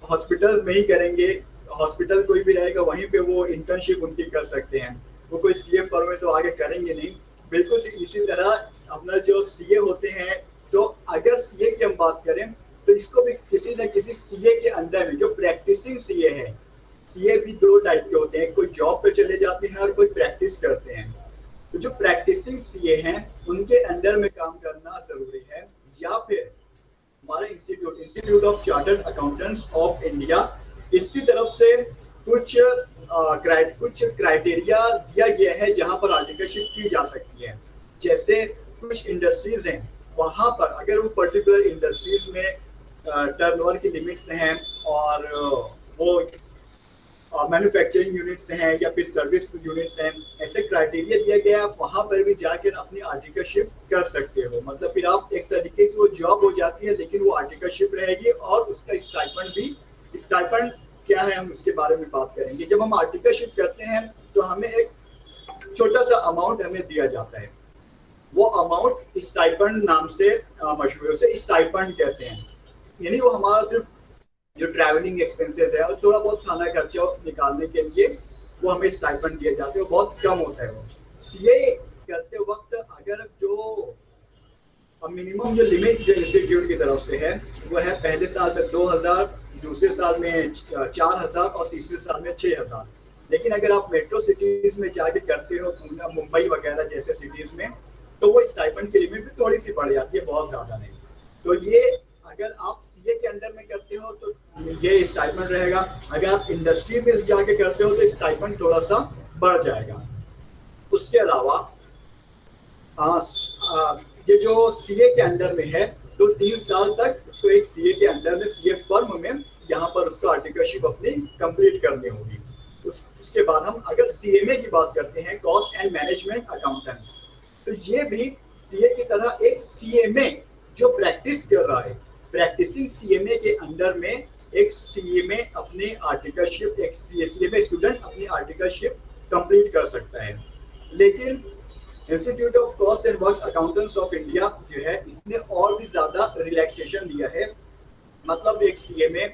हॉस्पिटल में ही करेंगे, हॉस्पिटल कोई भी रहेगा वहीं पे वो इंटर्नशिप उनकी कर सकते हैं। वो कोई सीए फर्म में तो आगे करेंगे नहीं। बिल्कुल इसी तरह अपना जो सीए होते हैं, तो अगर सीए की हम बात करें तो इसको भी किसी न किसी सीए के अंडर में, जो प्रैक्टिसिंग सीए है, सीए भी 2 टाइप के होते हैं, कोई जॉब पे चले जाते हैं और कोई प्रैक्टिस करते हैं। तो जो प्रैक्टिसिंग सीए हैं उनके अंडर में काम करना जरूरी है, या फिर हमारा institute of chartered accountants of India, इसकी तरफ से कुछ क्राइटेरिया दिया गया है जहां पर आर्टिकलशिप की जा सकती है। जैसे कुछ इंडस्ट्रीज हैं, वहां पर अगर वो पर्टिकुलर इंडस्ट्रीज में टर्नओवर की लिमिट्स हैं और वो मैन्युफैक्चरिंग यूनिट्स हैं या फिर सर्विस यूनिट्स हैं, ऐसे क्राइटेरिया दिया गया है, वहां पर भी जाकर अपनी आर्टिकलशिप कर सकते हो। मतलब फिर आप एक तरीके से वो जॉब हो जाती है लेकिन वो आर्टिकलशिप रहेगी और उसका स्टाइपेंड भी, स्टाइपेंड क्या है हम उसके बारे में बात करेंगे। जब हम आर्टिकलशिप करते हैं तो हमें एक छोटा सा अमाउंट हमें दिया जाता है, वो अमाउंट स्टाइपेंड नाम से मशहूर है, उसे स्टाइपेंड कहते हैं। यानी वो हमारा सिर्फ जो ट्रैवलिंग एक्सपेंसेस है और थोड़ा बहुत खाना खर्चा निकालने के लिए वो हमें स्टाइपेंड दिए जाते हैं, बहुत कम होता है वो। सीए करते वक्त अगर जो मिनिमम जो लिमिट जो इंस्टीट्यूट की तरफ से है वो है पहले साल में 2000, दूसरे साल में 4000 और तीसरे साल में 6000। लेकिन अगर आप मेट्रो सिटीज में जाके करते हो, मुंबई वगैरह जैसे सिटीज में, तो वो स्टाइपेंड की लिमिट भी थोड़ी सी बढ़ जाती है, बहुत ज्यादा नहीं। तो ये अगर आप सीए के अंडर में करते हो तो ये स्टाइपेंड रहेगा, अगर आप इंडस्ट्री में जाके करते हो तो स्टाइपेंड थोड़ा सा बढ़ जाएगा। उसके अलावा ये जो सीए के अंडर में है तो 3 साल तक उसको एक सीए के अंडर में, सीए फर्म में यहाँ पर उसको आर्टिकलशिप अपनी कंप्लीट करनी होगी। उसके बाद हम अगर सीएमए की बात करते हैं, कॉस्ट एंड मैनेजमेंट अकाउंटेंट, तो ये भी सीए की तरह एक सीएमए जो प्रैक्टिस कर रहा है, प्रैक्टिसिंग सीएमए के अंडर में एक सीएमए अपने आर्टिकलशिप, एक सीएमए स्टूडेंट अपनी आर्टिकलशिप कंप्लीट कर सकता है। लेकिन institute of cost and works accountants of India जो है, इसने और भी ज्यादा रिलैक्सेशन दिया है। मतलब एक सीएमए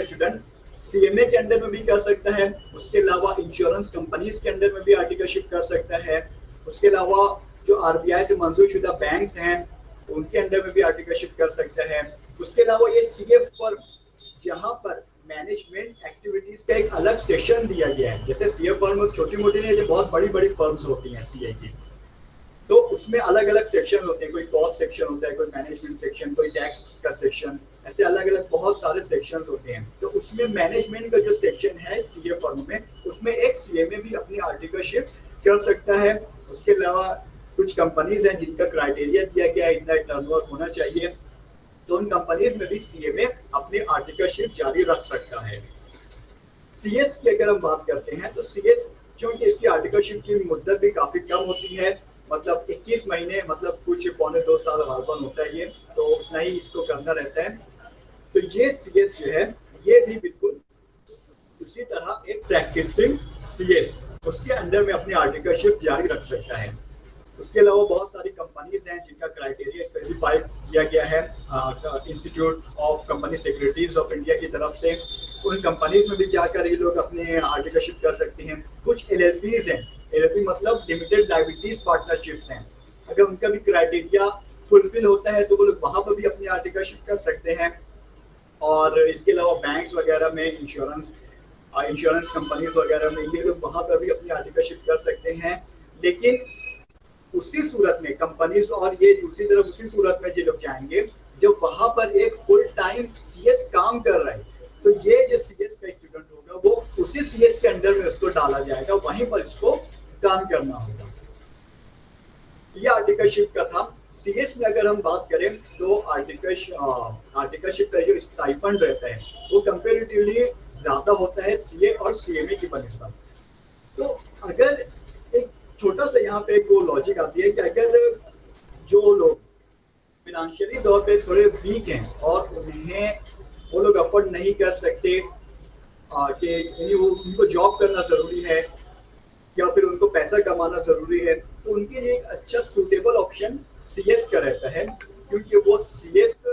स्टूडेंट सीएमए के अंडर में भी कर सकता है, उसके अलावा इंश्योरेंस कंपनीज के अंडर में भी आर्टिकलशिप कर सकता है, उसके अलावा जो आरबीआई से मंजूर शुदा बैंक्स हैं उनके अंडर में भी आर्टिकलशिप कर सकता है। उसके अलावा ये सीए फर्म जहां पर मैनेजमेंट एक्टिविटीज का एक अलग सेक्शन दिया गया है, जैसे सीए फर्म छोटी मोटी नहीं, जो बहुत बड़ी बड़ी फर्म्स होती हैं सीए की, तो उसमें अलग अलग सेक्शन होते हैं, कोई कॉस्ट सेक्शन होता है, कोई मैनेजमेंट सेक्शन, कोई टैक्स का सेक्शन, ऐसे अलग अलग बहुत सारे सेक्शन होते हैं। तो उसमें मैनेजमेंट का जो सेक्शन है सीए फर्म में, उसमें एक सीएमए भी अपनी आर्टिकलशिप कर सकता है। उसके अलावा कुछ कंपनीज हैं जिनका क्राइटेरिया दिया गया है, इतना टर्नओवर होना चाहिए, तो उन कंपनीज में भी सीएमए अपनी आर्टिकलशिप जारी रख सकता है। सीएस की अगर हम बात करते हैं तो सीएस चूंकि इसकी आर्टिकलशिप की मुद्दत भी काफी कम होती है, मतलब 21 महीने, मतलब कुछ 2.25 साल वार्बन होता है ये, तो उतना ही इसको करना रहता है। तो ये सीएस जो है ये भी बिल्कुल उसी तरह एक प्रैक्टिसिंग सीएस उसके अंडर में अपनी आर्टिकलशिप जारी रख सकता है। उसके अलावा बहुत सारी कंपनीज हैं जिनका क्राइटेरिया स्पेसिफाई किया गया है institute of company secretaries of India की तरफ से। उन कंपनीज में भी जाकर ये लोग अपने आर्टिकलशिप कर सकते हैं। कुछ एलएलपीज हैं, एलएलपी मतलब लिमिटेड लायबिलिटीज पार्टनरशिप्स हैं, अगर उनका भी क्राइटेरिया फुलफिल होता है तो वो लोग वहां पर भी अपनी आर्टिकलशिप कर सकते हैं। और इसके अलावा बैंक्स वगैरह में, इंश्योरेंस कंपनीज वगैरह में ये लोग वहां पर भी अपनी आर्टिकलशिप कर सकते हैं। लेकिन उसी सूरत में कंपनीज और ये दूसरी तरफ उसी सूरत में ये लोग जाएंगे जब वहां पर एक फुल टाइम सीएस काम कर रहा है, तो ये जो सीएस का स्टूडेंट होगा वो उसी सीएस के अंडर में उसको डाला जाएगा, वहीं पर इसको काम करना होगा। ये आर्टिकलशिप का था। सीएस में अगर हम बात करें तो आर्टिकलशिप का जो स्टाइपेंड रहता है वो कंपेरेटिवली ज्यादा होता है सीए और सीएमए की बनिस्बत। तो अगर एक छोटा सा यहाँ पे एक वो लॉजिक आती है कि अगर जो लोग फाइनेंशियली तौर पे थोड़े वीक हैं और उन्हें वो लोग अफोर्ड नहीं कर सकते कि उनको जॉब करना जरूरी है या फिर उनको पैसा कमाना जरूरी है, तो उनके लिए एक अच्छा सूटेबल ऑप्शन सीएस का रहता है, क्योंकि वो सीएस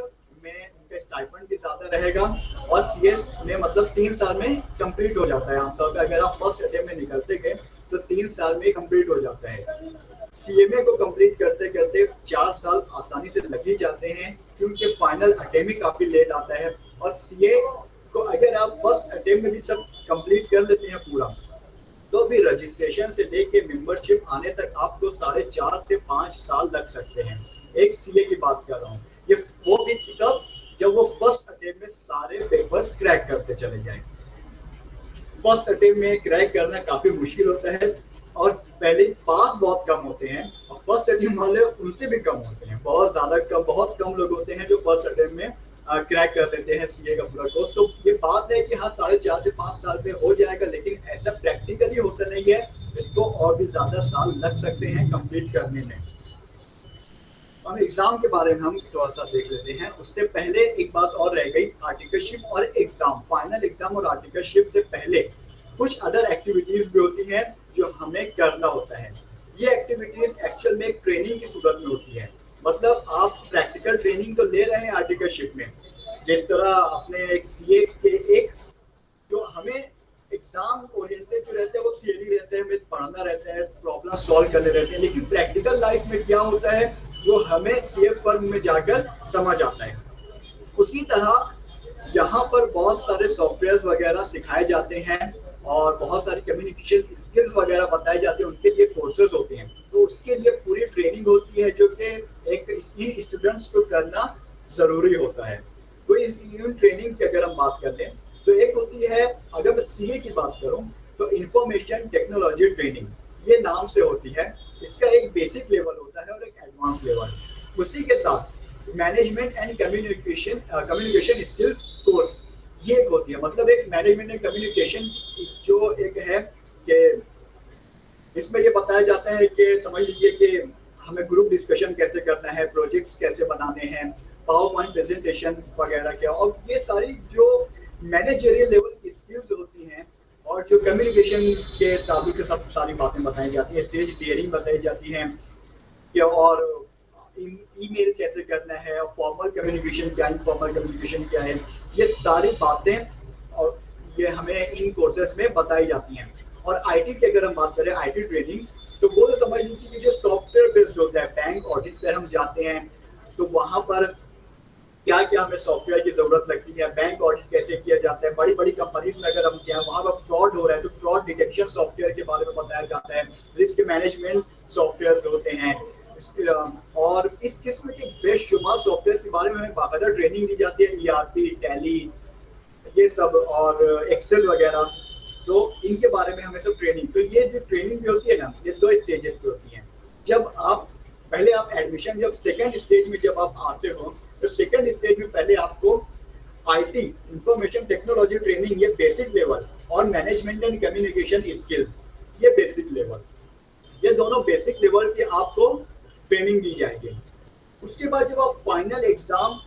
में उनका स्टाइपेंड भी ज्यादा रहेगा और सीएस में मतलब 3 साल में कंप्लीट हो जाता है। आमतौर पर अगर आप फर्स्ट अटेम्प्ट में निकलते गए तो 3 साल में कंप्लीट हो जाता है। सीएमए को कंप्लीट करते करते 4 साल आसानी से लग ही जाते हैं, क्योंकि फाइनल अटेम्प्ट ही काफी लेट आता है। और सीए को अगर आप फर्स्ट अटेम्प्ट में भी सब कंप्लीट कर लेते हैं पूरा, तो भी रजिस्ट्रेशन से लेके मेंबरशिप आने तक आपको 4.5 से 5 साल लग सकते हैं। एक सीए की बात कर रहा हूँ, ये वो भी तब जब वो फर्स्ट अटेम्प्ट में सारे पेपर्स क्रैक करते चले जाएं। फर्स्ट अटेम्प्ट में क्रैक करना काफी मुश्किल होता है और पहले पास बहुत कम होते हैं, और फर्स्ट अटेम्प्ट वाले उनसे भी कम होते हैं, बहुत ज्यादा कम, बहुत कम लोग होते हैं जो फर्स्ट अटेम्प्ट में क्रैक कर देते हैं सीए का पूरा कोर्स। तो ये बात है कि हाँ 4.5 से 5 साल में हो जाएगा, लेकिन ऐसा प्रैक्टिकली होता नहीं है, इसको और भी ज्यादा साल लग सकते हैं कंप्लीट करने में। अब एग्जाम के बारे में हम थोड़ा सा देख लेते हैं। उससे पहले एक बात और रह गई, आर्टिकलशिप और एग्जाम, फाइनल एग्जाम और आर्टिकलशिप से पहले कुछ अदर एक्टिविटीज भी होती हैं जो हमें करना होता है। ये एक्टिविटीज एक्चुअल में एक ट्रेनिंग की सूरत में होती है, मतलब आप प्रैक्टिकल ट्रेनिंग तो ले रहे हैं आर्टिकलशिप में, जिस तरह अपने एक सीए के एक जो हमें एग्जाम ओरिएंटेड जो रहते हैं वो थियरी रहते हैं, हमें पढ़ना रहता है, प्रॉब्लम सॉल्व करने रहते हैं, लेकिन प्रैक्टिकल लाइफ में क्या होता है वो हमें सीए फर्म में जाकर समझ आता है। उसी तरह यहाँ पर बहुत सारे सॉफ्टवेयर वगैरह सिखाए जाते हैं और बहुत सारी कम्युनिकेशन स्किल्स वगैरह बताए जाते हैं, उनके लिए कोर्सेज होते हैं। तो उसके लिए पूरी ट्रेनिंग होती है जो कि एक इन स्टूडेंट्स को करना जरूरी होता है। तो इन ट्रेनिंग की अगर हम बात कर लें तो एक होती है, अगर मैं सीए की बात करूं तो इंफॉर्मेशन टेक्नोलॉजी ट्रेनिंग, ये नाम से होती है। इसका एक बेसिक लेवल होता है और एक एडवांस लेवल। उसी के साथ management and communication skills course ये एक होती है। मतलब एक मैनेजमेंट एंड कम्युनिकेशन जो एक है कि इसमें ये बताया जाता है कि समझ लीजिए कि हमें ग्रुप डिस्कशन कैसे करना है, प्रोजेक्ट्स कैसे बनाने हैं, पावर पॉइंट प्रेजेंटेशन वगैरह क्या, और ये सारी जो मैनेजरियल लेवल की स्किल्स होती हैं और जो कम्युनिकेशन के ताल्लुक से सब सारी बातें बताई जाती हैं, स्टेज क्लियरिंग बताई जाती हैं कि और ईमेल कैसे करना है, और फॉर्मल कम्युनिकेशन क्या है, इनफॉर्मल कम्युनिकेशन क्या है, ये सारी बातें और ये हमें इन कोर्सेज में बताई जाती हैं। और आईटी की अगर हम बात करें, आईटी ट्रेनिंग, तो वो तो समझ लीजिए कि जो सॉफ्टवेयर बेस्ड होता है, बैंक ऑडिट पर हम जाते हैं तो वहां पर क्या क्या हमें सॉफ्टवेयर की जरूरत लगती है, बैंक ऑडिट कैसे किया जाता है, बड़ी बड़ी कंपनीज में अगर हम जाए वहां पर फ्रॉड हो रहा है तो फ्रॉड डिटेक्शन सॉफ्टवेयर के बारे में बताया जाता है, रिस्क मैनेजमेंट सॉफ्टवेयर होते हैं, और इस किस्म के बेशुमार सॉफ्टवेयर के बारे में हमें बाकायदा ट्रेनिंग दी जाती है, ईआरपी, टैली, ये सब, और एक्सेल वगैरह, तो इनके बारे में हमें सब ट्रेनिंग। तो ये जो ट्रेनिंग भी होती है ना, ये 2 स्टेजेस पे होती है। जब आप पहले आप एडमिशन, जब सेकंड स्टेज में जब आप आते हो तो सेकंड स्टेज में पहले आपको आईटी, इंफॉर्मेशन टेक्नोलॉजी ट्रेनिंग, ये बेसिक लेवल, और मैनेजमेंट एंड कम्युनिकेशन स्किल्स, ये बेसिक लेवल, ये दोनों बेसिक लेवल की आपको ट्रेनिंग दी जाएगी। उसके बाद जब आप फाइनल एग्जाम,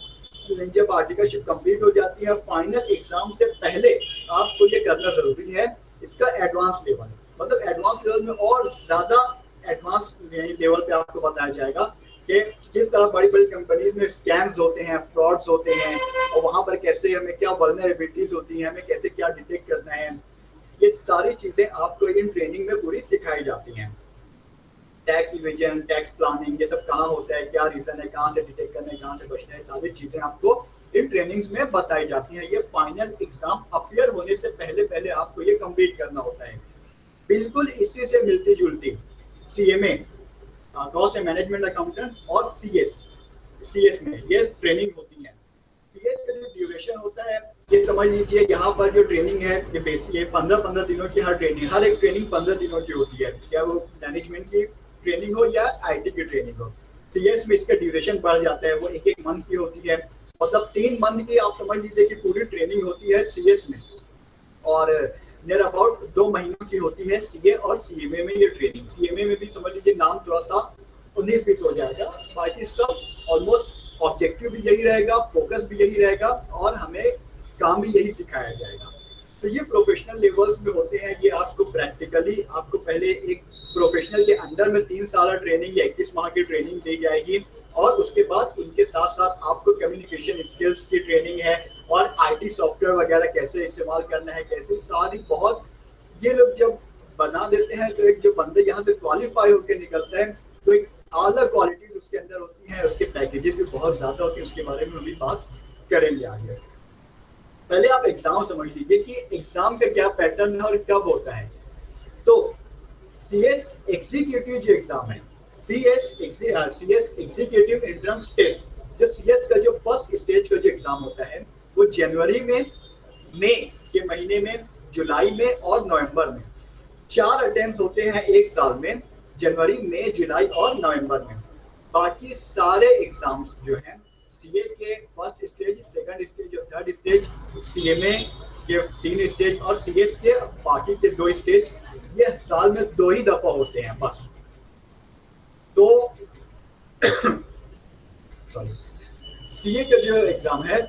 जब आर्टिकलशिप कंप्लीट हो जाती है, फाइनल एग्जाम से पहले आपको ये करना जरूरी है, इसका एडवांस लेवल, मतलब एडवांस लेवल में और ज्यादा एडवांस लेवल पे आपको बताया जाएगा कि किस तरह बड़ी बड़ी कंपनीज में स्कैम्स होते हैं, फ्रॉड्स होते हैं, और वहां पर कैसे हमें क्या वल्नरेबिलिटीज होती हैं, हमें कैसे क्या डिटेक्ट करना है, ये सारी चीजें आपको इन ट्रेनिंग में पूरी सिखाई जाती हैं। टैक्स इवेजन, टैक्स प्लानिंग, ये सब कहाँ होता है, क्या रीजन है, कहाँ से डिटेक्ट करना है, कहाँ से बचना है, सारी चीजें आपको इन ट्रेनिंग्स में बताई जाती हैं। ये फाइनल एग्जाम अपीयर होने से पहले पहले आपको ये कंप्लीट करना होता है। बिल्कुल इसी से मिलती जुलती CMA, cost and management accountant, और सीएस में ये ट्रेनिंग होती है। सीएस का जो ड्यूरेशन होता है, ये समझ लीजिए यहाँ पर जो ट्रेनिंग है ये बेसिक है, 15-15 दिनों की हर एक ट्रेनिंग 15 दिनों की होती है, क्या वो मैनेजमेंट की ट्रेनिंग हो या आईटी की ट्रेनिंग हो। सीएस में इसका ड्यूरेशन बढ़ जाता है, वो 1-1 मंथ की होती है, मतलब 3 मंथ की आप समझ लीजिए कि पूरी ट्रेनिंग होती है सीएस में, और नियर अबाउट 2 महीनों की होती है सीए और सीएमए में ये ट्रेनिंग। सीएमए में भी समझ लीजिए नाम थोड़ा सा 19-20 हो जाएगा, बाकी सब ऑलमोस्ट ऑब्जेक्टिव भी यही रहेगा, फोकस भी यही रहेगा, और हमें काम भी यही सिखाया जाएगा। तो ये प्रोफेशनल लेवल्स में होते हैं। ये आपको प्रैक्टिकली, आपको पहले एक प्रोफेशनल के अंदर में 3 साल ट्रेनिंग या 21 माह की ट्रेनिंग दी जाएगी, और उसके बाद इनके साथ साथ आपको कम्युनिकेशन स्किल्स की ट्रेनिंग है, और आईटी सॉफ्टवेयर वगैरह कैसे इस्तेमाल करना है, कैसे सारी बहुत, ये लोग जब बना देते हैं तो एक जो बंदे यहाँ से क्वालिफाई होकर निकलता है तो एक आला क्वालिटीज उसके अंदर होती है, उसके पैकेजेस भी बहुत ज्यादा होते हैं, उसके बारे में अभी बात करेंगे आगे। पहले आप एग्जाम समझ लीजिए कि एग्जाम का क्या पैटर्न है और कब होता है। तो सीएस एग्जीक्यूटिव जो एग्जाम है, सीएस एग्जीक्यूटिव एंट्रेंस टेस्ट, जो सीएस का जो फर्स्ट स्टेज का जो एग्जाम होता है वो जनवरी में, मई के महीने में, जुलाई में और नवंबर में 4 अटेम्प्ट होते हैं एक साल में, जनवरी, मई, जुलाई और नवंबर में। बाकी सारे एग्जाम्स जो हैं सीए के फर्स्ट स्टेज, सेकंड स्टेज और थर्ड स्टेज, सीएमए के 3 स्टेज और सीएस के बाकी के 2 स्टेज, ये साल में 2 ही दफा होते हैं बस। तो सॉरी, सीए का जो एग्जाम है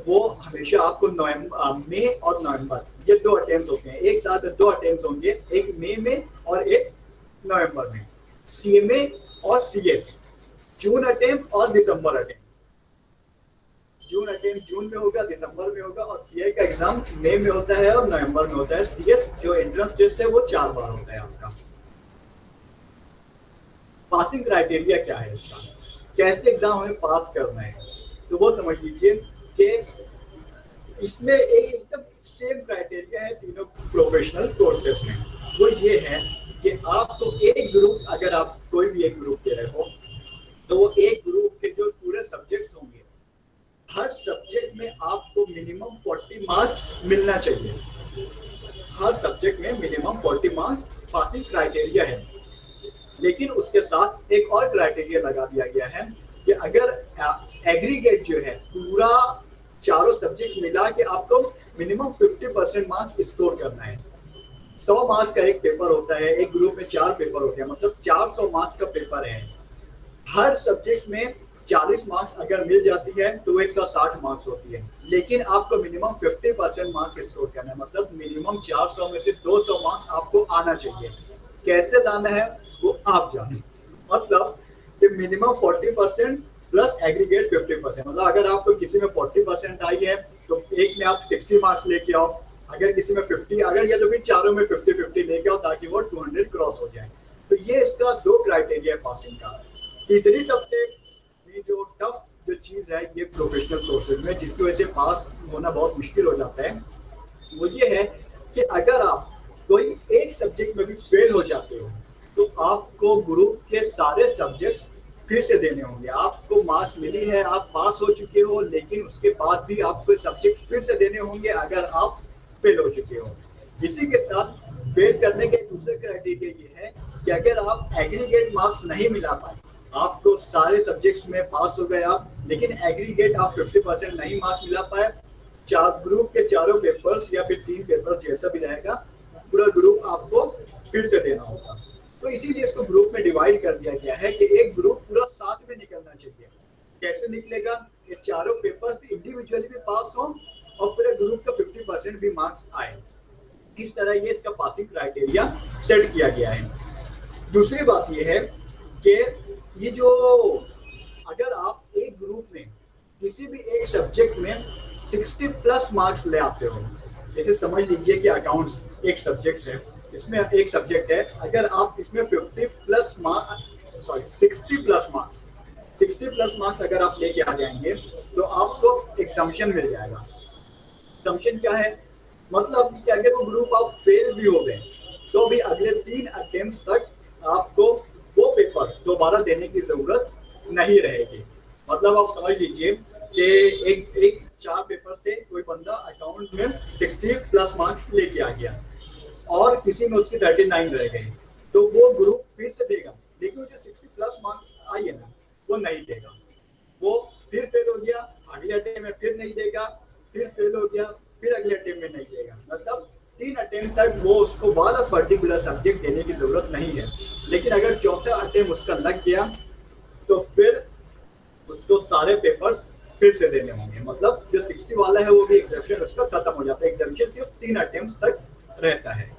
वो हमेशा आपको मई और नवंबर, ये 2 अटेम्प्ट होते हैं एक साथ में, 2 अटेम्प्ट होंगे, एक मई में और एक नवंबर में। सीएमए और सीएस जून अटेम्प्ट और दिसंबर अटेम्प्ट, जून अटेम्प्ट जून में होगा, दिसंबर में होगा, और सीए का एग्जाम मई में होता है और नवंबर में होता है। सीएस जो एंट्रेंस टेस्ट है वो 4 बार होता है आपका। पासिंग क्राइटेरिया क्या है इसका, कैसे एग्जाम हमें पास करना है, तो वो समझ लीजिए कि इसमें एकदम सेम क्राइटेरिया है तीनों प्रोफेशनल कोर्सेज में। वो ये है कि आपको एक ग्रुप, अगर आप कोई भी एक ग्रुप दे रहे हो तो वो एक ग्रुप के जो पूरे सब्जेक्ट्स होंगे, हर सब्जेक्ट में आपको मिनिमम 40 मार्क्स मिलना चाहिए। हर सब्जेक्ट में मिनिमम 40 मार्क्स पासिंग क्राइटेरिया है। लेकिन उसके साथ एक और क्राइटेरिया लगा दिया गया है कि अगर एग्रीगेट जो है पूरा चारों सब्जेक्ट मिला के आपको मिनिमम 50% मार्क्स स्कोर करना है। 100 मार्क्स का एक पेपर होता है, एक ग्रुप में 4 पेपर होते हैं, मतलब 400 मार्क्स का पेपर है। हर सब्जेक्ट में 40 मार्क्स अगर मिल जाती है तो वो 160 मार्क्स होती है, लेकिन आपको मिनिमम 50% मार्क्स स्कोर करना है, मतलब मिनिमम 400 में से 200 मार्क्स आपको आना चाहिए। कैसे लाना है वो आप जाने, मतलब कि मिनिमम 40% प्लस एग्रीगेट 50%, मतलब अगर आपको किसी में 40% आई है तो एक में आप 60 मार्क्स लेके आओ, अगर किसी में 50 अगर या तो फिर चारों में 50-50 लेके आओ ताकि वो 200 क्रॉस हो जाए। तो ये इसका 2 क्राइटेरिया है पासिंग का। तीसरी सबसे जो टफ जो चीज है ये प्रोफेशनल कोर्सेज में जिसकी वजह से पास होना बहुत मुश्किल हो जाता है, वो ये है कि अगर आप कोई एक सब्जेक्ट में भी फेल हो जाते हो तो आपको ग्रुप के सारे सब्जेक्ट्स फिर से देने होंगे। आपको मार्क्स मिली है, आप पास हो चुके हो, लेकिन उसके बाद भी आपको सब्जेक्ट्स फिर से देने होंगे अगर आप फेल हो चुके हो। इसी के साथ फेल करने के दूसरे क्राइटेरिया ये है कि अगर आप एग्रीगेट मार्क्स नहीं मिला पाए, आपको सारे सब्जेक्ट्स में पास हो गए आप, लेकिन एग्रीगेट आप 50% नहीं मार्क्स मिला पाए, चार ग्रुप के चारों पेपर्स या फिर 3 पेपर जैसा भी रहेगा पूरा ग्रुप आपको फिर से देना होगा। तो इसीलिए इसको ग्रुप में डिवाइड कर दिया गया है कि एक ग्रुप पूरा साथ में निकलना चाहिए। कैसे निकलेगा? ये चारों पेपर्स इंडिविजुअली भी पास हो और पूरे ग्रुप का 50% भी मार्क्स आए। इस तरह ये इसका पासिंग क्राइटेरिया सेट किया गया है। दूसरी बात ये है कि ये जो अगर आप एक ग्रुप में किसी भी एक सब्जेक्ट में 60 प्लस मार्क्स ले आते हो, जैसे समझ लीजिए कि अकाउंट्स एक सब्जेक्ट है, इसमें एक सब्जेक्ट है, अगर आप इसमें 60 प्लस मार्क्स अगर आप लेके आ जाएंगे तो आपको एग्जम्पशन मिल जाएगा। एग्जम्पशन क्या है? मतलब कि अगर वो ग्रुप आप फेल भी हो गए तो भी अगले 3 अटेम्प्ट्स तक आपको वो पेपर दोबारा देने की जरूरत नहीं रहेगी। मतलब आप समझ लीजिए कि एक 4 पेपर से कोई बंदा अकाउंट में 60 प्लस मार्क्स लेके आ गया और किसी में उसकी 39 रह गई, तो वो ग्रुप फिर से देगा, लेकिन जो 60 प्लस मार्क्स आई है ना वो नहीं देगा। वो फिर फेल हो गया, अगले अटेम्प्ट में फिर नहीं देगा, फिर फेल हो गया, फिर अगले अटेम्प्ट में नहीं देगा। मतलब 3 अटेम्प्ट तक वो उसको वाला पर्टिकुलर सब्जेक्ट देने की जरूरत नहीं है। लेकिन अगर चौथा अटेम्प्ट उसका लग गया तो फिर उसको सारे पेपर्स फिर से देने होंगे। मतलब जो 60 वाला है वो भी एग्जाम्पशन उसका खत्म हो जाता है। एग्जाम्पशन सिर्फ 3 अटेम्प्ट्स तक रहता है।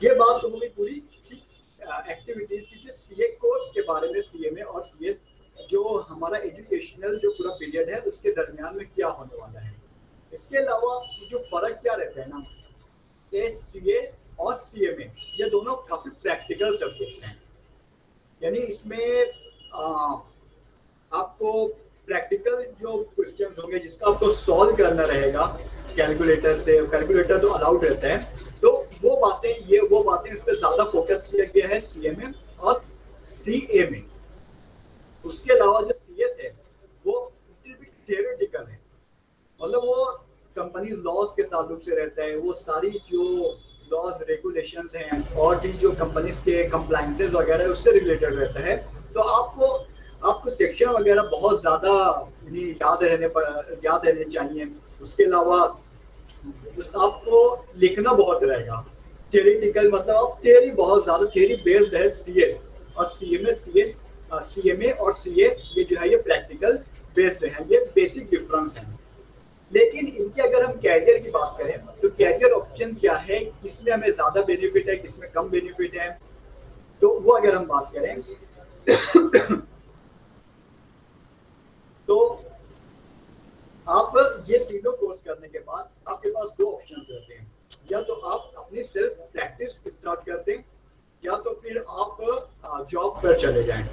ये बात तो होगी पूरी एक्टिविटीज की, जो सीए कोर्स के बारे में, सीएमए और सीएस जो हमारा एजुकेशनल जो पूरा पीरियड है उसके दरमियान में क्या होने वाला है। इसके अलावा जो फर्क क्या रहता है ना कि सीए और सीएमए ये दोनों काफी प्रैक्टिकल सब्जेक्ट्स हैं। यानी इसमें आपको प्रैक्टिकल जो क्वेश्चंस होंगे जिसका आपको सॉल्व करना रहेगा कैलकुलेटर से, कैलकुलेटर तो अलाउड रहता है, तो वो बातें इस पर ज्यादा फोकस किया गया है सीएमए और सीए में। उसके अलावा जो सीएस है वो थियोरेटिकल है, मतलब वो कंपनी लॉज के ताल्लुक से रहता है। वो सारी जो लॉज रेगुलेशंस हैं और भी जो कंपनीज के कंप्लायंसेस वगैरह उससे रिलेटेड रहता है। तो आपको सेक्शन वगैरह बहुत ज्यादा याद रहने चाहिए। उसके अलावा आपको लिखना बहुत रहेगा। थियोरेटिकल मतलब आप थियोरी बहुत ज्यादा थियोरी बेस्ड है सीएस, और सीएमए और सीए ये जो है ये प्रैक्टिकल बेस्ड है। ये बेसिक डिफरेंस है। लेकिन इनके अगर हम कैरियर की बात करें तो कैरियर ऑप्शन क्या है, किसमें हमें ज्यादा बेनिफिट है, किसमें कम बेनिफिट है, तो वो अगर हम बात करें तो आप ये तीनों कोर्स करने के बाद आपके पास 2 ऑप्शंस रहते हैं। या तो आप अपनी सेल्फ प्रैक्टिस स्टार्ट कर दें, या तो फिर आप जॉब पर चले जाएं।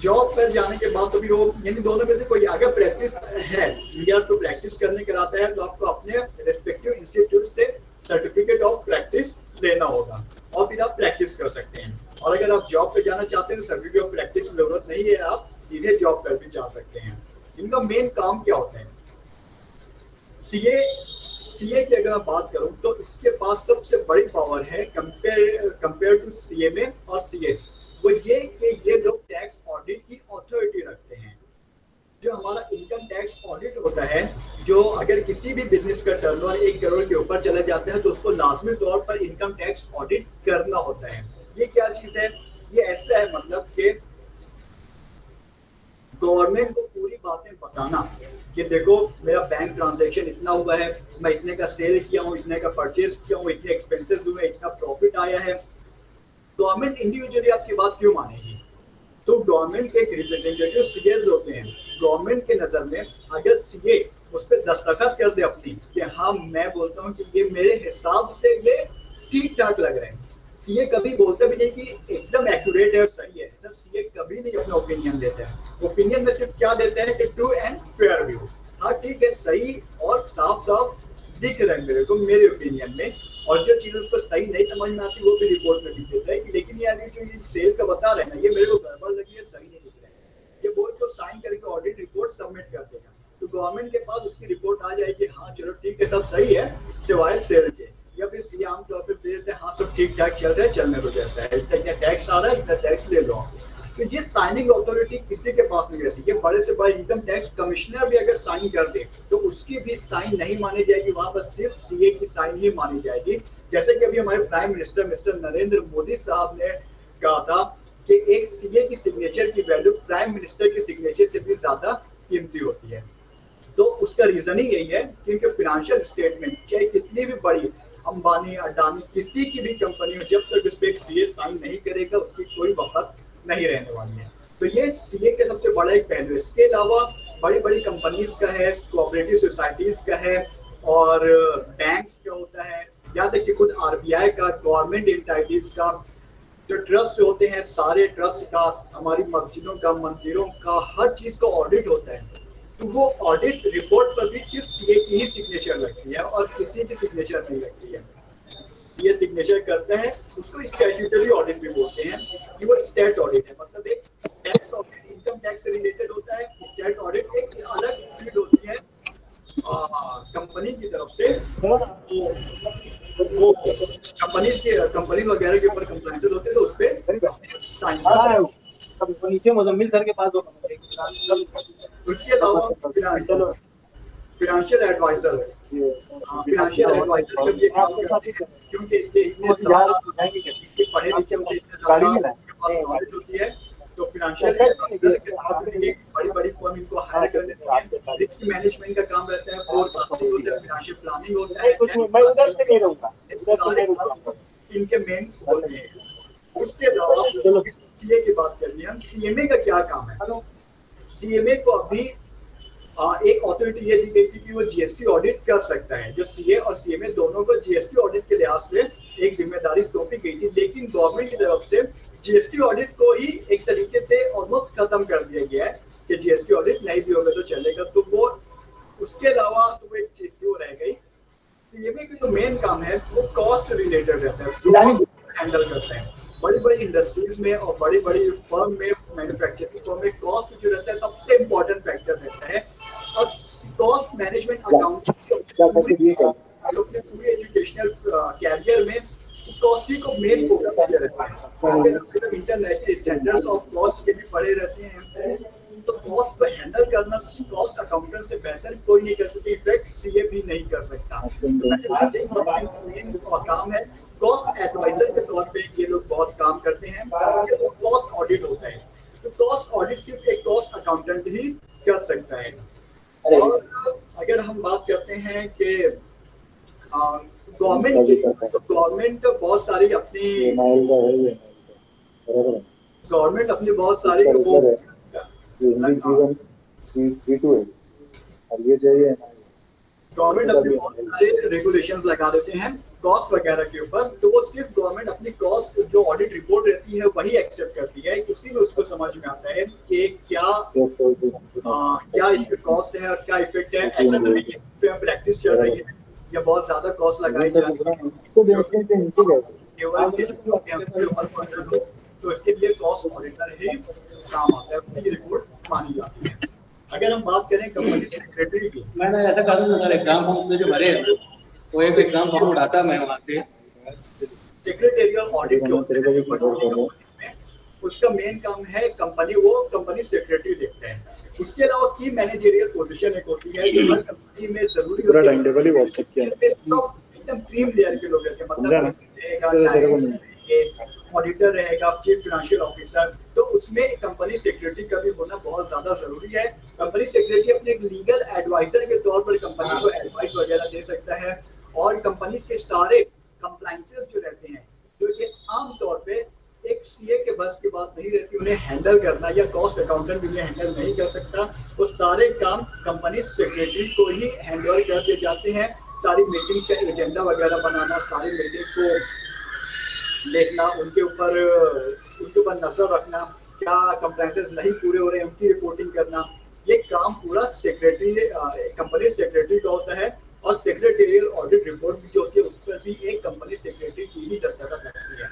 जॉब पर जाने के बाद तो फिर वो यानी दोनों में से कोई अगर प्रैक्टिस है या तो प्रैक्टिस करने कराता है तो आपको अपने रेस्पेक्टिव इंस्टीट्यूट से सर्टिफिकेट ऑफ प्रैक्टिस लेना होगा और फिर आप प्रैक्टिस कर सकते हैं। और अगर आप जॉब पे जाना चाहते हैं तो सर्टिफिकेट ऑफ प्रैक्टिस की जरूरत नहीं है, आप सीधे जॉब पर भी जा सकते हैं। इनका मेन काम क्या होता है? सीए की अगर मैं बात करूं तो इसके पास सबसे बड़ी पावर है कंपेयर टू सीएमए और सीएस, वो वो ये कि ये लोग टैक्स ऑडिट की अथॉरिटी रखते हैं। जो हमारा इनकम टैक्स ऑडिट होता है, जो अगर किसी भी बिजनेस का टर्नओवर 1 करोड़ के ऊपर चला जाता है तो उसको लाजमी तौर पर इनकम टैक्स ऑडिट करना होता है। ये क्या चीज है? ये ऐसा है मतलब कि गवर्नमेंट को पूरी बातें बताना कि देखो मेरा बैंक ट्रांजैक्शन इतना हुआ है, मैं इतने का सेल किया हूँ, इतने का परचेज किया हूँ, इतने एक्सपेंसेस हुए, इतना प्रॉफिट आया है। गवर्नमेंट इंडिविजुअली आपकी बात क्यों मानेगी? तो गवर्नमेंट के एक रिप्रेजेंटेटिव सीएस होते हैं। गवर्नमेंट के नजर में अगर सीए उस पर दस्तखत कर दे अपनी कि हाँ मैं बोलता हूँ कि ये मेरे हिसाब से ये ठीक ठाक लग रहे हैं, सीए कभी बोलता भी नहीं कि एकदम एक्यूरेट है और सही है। तो सीए कभी नहीं अपना ओपिनियन देता है। ओपिनियन में सिर्फ क्या देते हैं कि ट्रू एंड फेयर व्यू, हाँ ठीक है, सही और साफ साफ दिख रहा है मेरे को मेरे ओपिनियन में। और जो चीज उसको सही नहीं समझ में आती वो भी रिपोर्ट में लिख देता है कि लेकिन यार ये जो ये सेल का बता रहे हैं ना, ये मेरे को गड़बड़ लगी है, सही नहीं दिख रहा है। ये बोल के साइन करके ऑडिट रिपोर्ट सबमिट कर देगा, तो गवर्नमेंट के पास उसकी रिपोर्ट आ जाएगी, हाँ चलो ठीक है सब सही है सिवाय सेल के। या फिर सीए आमतौर पर दे देते हैं हाँ सब ठीक ठाक चल रहा है, चलने दो जैसा है, इतना टैक्स आ रहा है इतना टैक्स ले लो। तो ये साइनिंग अथॉरिटी किसी के पास नहीं रहती। ये बड़े से बड़े इनकम टैक्स कमिश्नर भी अगर साइन कर दे तो उसकी भी साइन नहीं मानी जाएगी, वहां पर सिर्फ सीए की साइन ही मानी जाएगी। जैसे कि अभी हमारे prime minister mister Narendra Modi साहब ने कहा था कि एक सीए की सिग्नेचर की वैल्यू प्राइम मिनिस्टर की सिग्नेचर से भी ज्यादा कीमती होती है। तो उसका रीजन ही यही है क्योंकि फाइनेंशियल स्टेटमेंट चाहे कितनी भी बड़ी अंबानी अडानी किसी की भी कंपनी हो, जब तक उस पर एक सीए साइन नहीं करेगा उसकी कोई वफात नहीं रहने वाली है। तो ये सीए का सबसे बड़ा एक पहलू। इसके अलावा बड़ी बड़ी कंपनीज का है, कोऑपरेटिव सोसाइटीज का है और बैंक्स का होता है, या देखिए खुद आरबीआई का, गवर्नमेंट एंटाइटीज का, जो ट्रस्ट होते हैं सारे ट्रस्ट का, हमारी मस्जिदों का, मंदिरों का, हर चीज का ऑडिट होता है। तो वो ऑडिट रिपोर्ट पर भी सिर्फ सीए की ही सिग्नेचर लगती है और किसी की सिग्नेचर नहीं लगती है। ये सिग्नेचर करते हैं उसको स्टैट्यूटरी ऑडिट भी बोलते हैं कि वो स्टेट ऑडिट है, मतलब एक टैक्स ऑडिट इनकम टैक्स से रिलेटेड होता है। स्टेट ऑडिट एक अलग फील्ड होती है कंपनी की तरफ से, वो कंपनी वगैरह के ऊपर कंप्लायंसेस होते हैं तो उस पर साइन करते हैं। नीचे मुजम्मिल सर के पास दो। उसके अलावा फाइनेंशियल एडवाइजर है। फाइनेंशियल एडवाइजर का भी एक काम करते हैं क्योंकि इतने ज्यादा पढ़े लिखे होते हैं, इतने ज्यादा उनके पास नॉलेज होती है। तो फाइनेंशियल एडवाइजर के साथ एक बड़ी बड़ी फर्म इनको हायर कर लेते हैं। रिस्क मैनेजमेंट का काम रहता है, फोरकास्टिंग होता है, फाइनेंशियल प्लानिंग होता है, मैं उधर से नहीं रहूंगा, सारे काम इनके मेन होते हैं। उसके अलावा सीए की बात कर ली हम, सीएमए का क्या काम है? सीएमए को अभी एक अथॉरिटी ये दी गई थी कि वो जीएसटी ऑडिट कर सकता है। जो सीए और सीएमए दोनों को जीएसटी ऑडिट के लिहाज से एक जिम्मेदारी सौंपी गई थी, लेकिन गवर्नमेंट की तरफ से जीएसटी ऑडिट को ही एक तरीके से ऑलमोस्ट खत्म कर दिया गया है कि जीएसटी ऑडिट नहीं भी होगा तो चलेगा। तो वो उसके अलावा तो एक चीज जो रह गई, सीएमए का जो मेन काम है वो कॉस्ट रिलेटेड रहता है, हैंडल करते हैं। बड़ी बड़ी इंडस्ट्रीज में और बड़ी बड़ी फर्म में, मैन्युफैक्चरिंग फर्म में कॉस्ट जो रहता है सबसे इम्पोर्टेंट फैक्टर रहता है। और कॉस्ट मैनेजमेंट अकाउंट अपने पूरे एजुकेशनल कैरियर में कॉस्ट ही को मेन फोकस किया रहता है। इंटरनेशनल स्टैंडर्ड्स ऑफ कॉस्ट के भी पढ़े रहते हैं, तो कॉस्ट को हैंडल करना कॉस्ट अकाउंटेंट से बेहतर कोई नहीं कर सकता, इनफैक्ट सीए भी नहीं कर सकता। मेन काम है कॉस्ट एडवाइजर के तौर पे ये लोग बहुत काम करते हैं। कॉस्ट ऑडिट होता है, तो कॉस्ट ऑडिट सिर्फ एक कॉस्ट अकाउंटेंट ही कर सकता है। और अगर हम बात करते हैं कि गवर्नमेंट की, तो गवर्नमेंट बहुत सारी अपनी बहुत सारी गवर्नमेंट अपने बहुत सारे रेगुलेशंस लगा देते हैं कॉस्ट वगैरह के ऊपर। तो वो सिर्फ गवर्नमेंट अपनी कॉस्ट जो ऑडिट रिपोर्ट रहती है वही एक्सेप्ट करती है, उसी में उसको समझ में आता है कि क्या इसके कॉस्ट है और क्या इफेक्ट है। ऐसा तो नहीं है प्रैक्टिस चल रही है या बहुत ज्यादा कॉस्ट लगाई जा रही है, तो इसके लिए कॉस्ट ऑडिटर ही काम आता है, उसकी रिपोर्ट मानी जाती है। अगर हम बात करें कंपनी सेक्रेटरी की, मैंने ऐसा कर दूं सर, एग्जाम फॉर्म में जो भरे हैं वो एक एग्जाम फॉर्म उठाता मैं वहाँ से। सेक्रेटेरियल ऑडिट जो होते हैं उसका मेन काम है कंपनी सेक्रेटरी देखते हैं। उसके अलावा की मैनेजरियल पोजीशन एक होती है जो हर कंपनी में जरूरी पूरा होती है। टाइम टेबल ही व्हाट्सएप किया जिनमें सब एकदम क्रीम लेयर के लोग रहते हैं, मतलब समझा ना, रहेगा, इसलिए तेरे को मिल ऑडिटर रहेगा, चीफ फाइनेंशियल ऑफिसर, तो उसमें कंपनी सेक्रेटरी का भी होना बहुत ज्यादा जरूरी है। कंपनी सेक्रेटरी अपने एक लीगल एडवाइजर के तौर पर कंपनी को एडवाइस वगैरह दे सकता है, और कंपनी के सारे कंप्लाइंसेस जो रहते हैं, जो कि आमतौर पे एक सीए के बस की बात नहीं रहती उन्हें हैंडल करना, या कॉस्ट अकाउंटेंट भी उन्हें हैंडल नहीं कर सकता, वो सारे काम कंपनी सेक्रेटरी को ही हैंडल कर दिए जाते हैं। सारी मीटिंग्स का एजेंडा वगैरह बनाना, सारी मीटिंग्स को देखना, उनके ऊपर नजर रखना, क्या कंप्लाइंसेस नहीं पूरे हो रहे हैं उनकी रिपोर्टिंग करना, ये काम पूरा सेक्रेटरी कंपनी सेक्रेटरी का होता है। और सेक्रेटेरियल ऑडिट रिपोर्ट भी जो होती है उस पर भी एक कंपनी सेक्रेटरी की ही दस्तखत लगती है।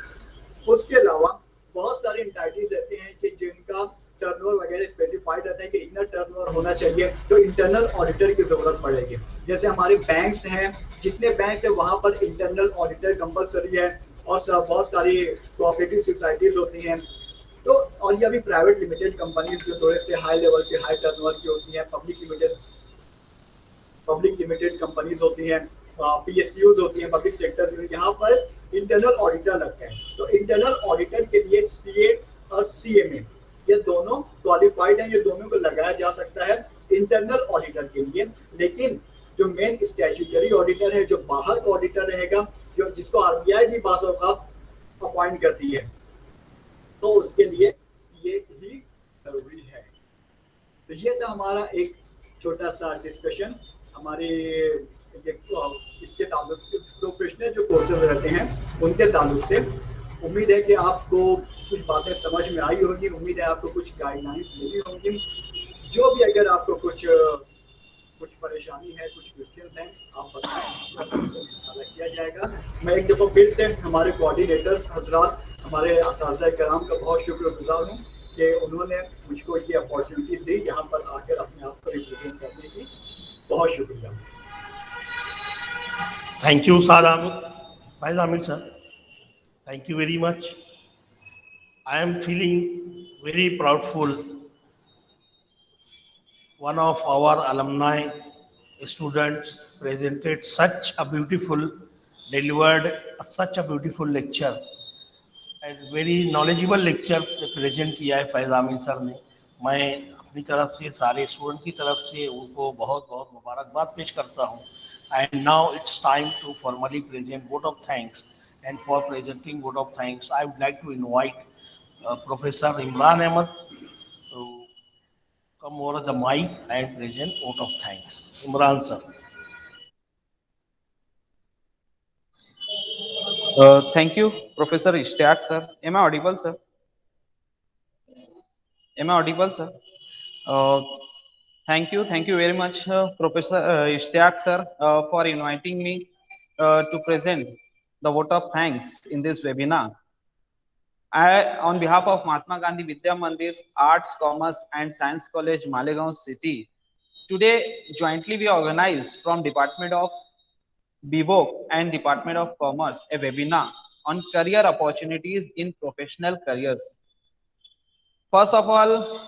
उसके अलावा बहुत सारे इंटाइटीज रहते हैं कि जिनका टर्नओवर वगैरह स्पेसिफाइड रहता है कि इतना टर्नओवर होना चाहिए, तो इंटरनल ऑडिटर की जरूरत पड़ेगी। जैसे हमारे बैंक्स हैं, जितने बैंक है वहां पर इंटरनल ऑडिटर कंपलसरी है, और बहुत सारी कोऑपरेटिव सोसाइटीज होती हैं। तो और ये अभी प्राइवेट लिमिटेड कंपनीज जो थोड़े से हाई लेवल के हाई टर्नओवर की होती हैं, पब्लिक लिमिटेड कंपनीज होती हैं, पीएसयूज होती हैं, पब्लिक सेक्टर, यहाँ पर इंटरनल ऑडिटर लगते हैं। तो इंटरनल ऑडिटर के लिए सीए और सीएमए ये दोनों क्वालिफाइड हैं, ये दोनों को लगाया जा सकता है इंटरनल ऑडिटर के लिए। लेकिन जो मेन स्टैट्यूटरी ऑडिटर है, जो बाहर का ऑडिटर रहेगा, जो जिसको आरबीआई भी बाज़ औक़ात अपॉइंट करती है, तो उसके लिए सीए ही जरूरी है। तो ये था हमारा एक छोटा सा डिस्कशन हमारे इसके ताल्लुक से, प्रोफेशनल जो कोर्सेज रहते हैं उनके ताल्लुक से। उम्मीद है कि आपको कुछ बातें समझ में आई होंगी, उम्मीद है आपको कुछ गाइडलाइंस मिली होंगी। जो भी अगर आपको कुछ परेशानी है, कुछ क्वेश्चंस हैं, आप बताएं, किया जाएगा। मैं एक दफ़ा फिर से हमारे कोऑर्डिनेटर्स हजरात, हमारे असातिज़ा कराम का बहुत शुक्रगुजार हूँ कि उन्होंने मुझको ये अपॉर्चुनिटी दी यहाँ पर आकर अपने आप को रिप्रेजेंट करने की। बहुत शुक्रिया। Thank you, Faiz Amir sir. Thank you very much. I am feeling very proudful. One of our alumni students presented delivered such a beautiful lecture, and very knowledgeable lecture present किया है फैज़ Amir sir ने। मैं अपनी तरफ से सारे student की तरफ से उनको बहुत बहुत मुबारकबाद पेश करता हूँ। And now it's time to formally present vote of thanks. And for presenting vote of thanks, I would like to invite Professor Imran Ahmed to come over the mic and present vote of thanks. Imran sir. Thank you, Professor Ishtiaq, sir. Am I audible, sir? Am I audible, sir? Uh, thank you very much, Professor Ishtiaq, sir, for inviting me to present the vote of thanks in this webinar. On behalf of Mahatma Gandhi Vidya Mandir, Arts, Commerce and Science College, Malegaon City, today jointly we organize from Department of BVOC and Department of Commerce a webinar on career opportunities in professional careers. First of all,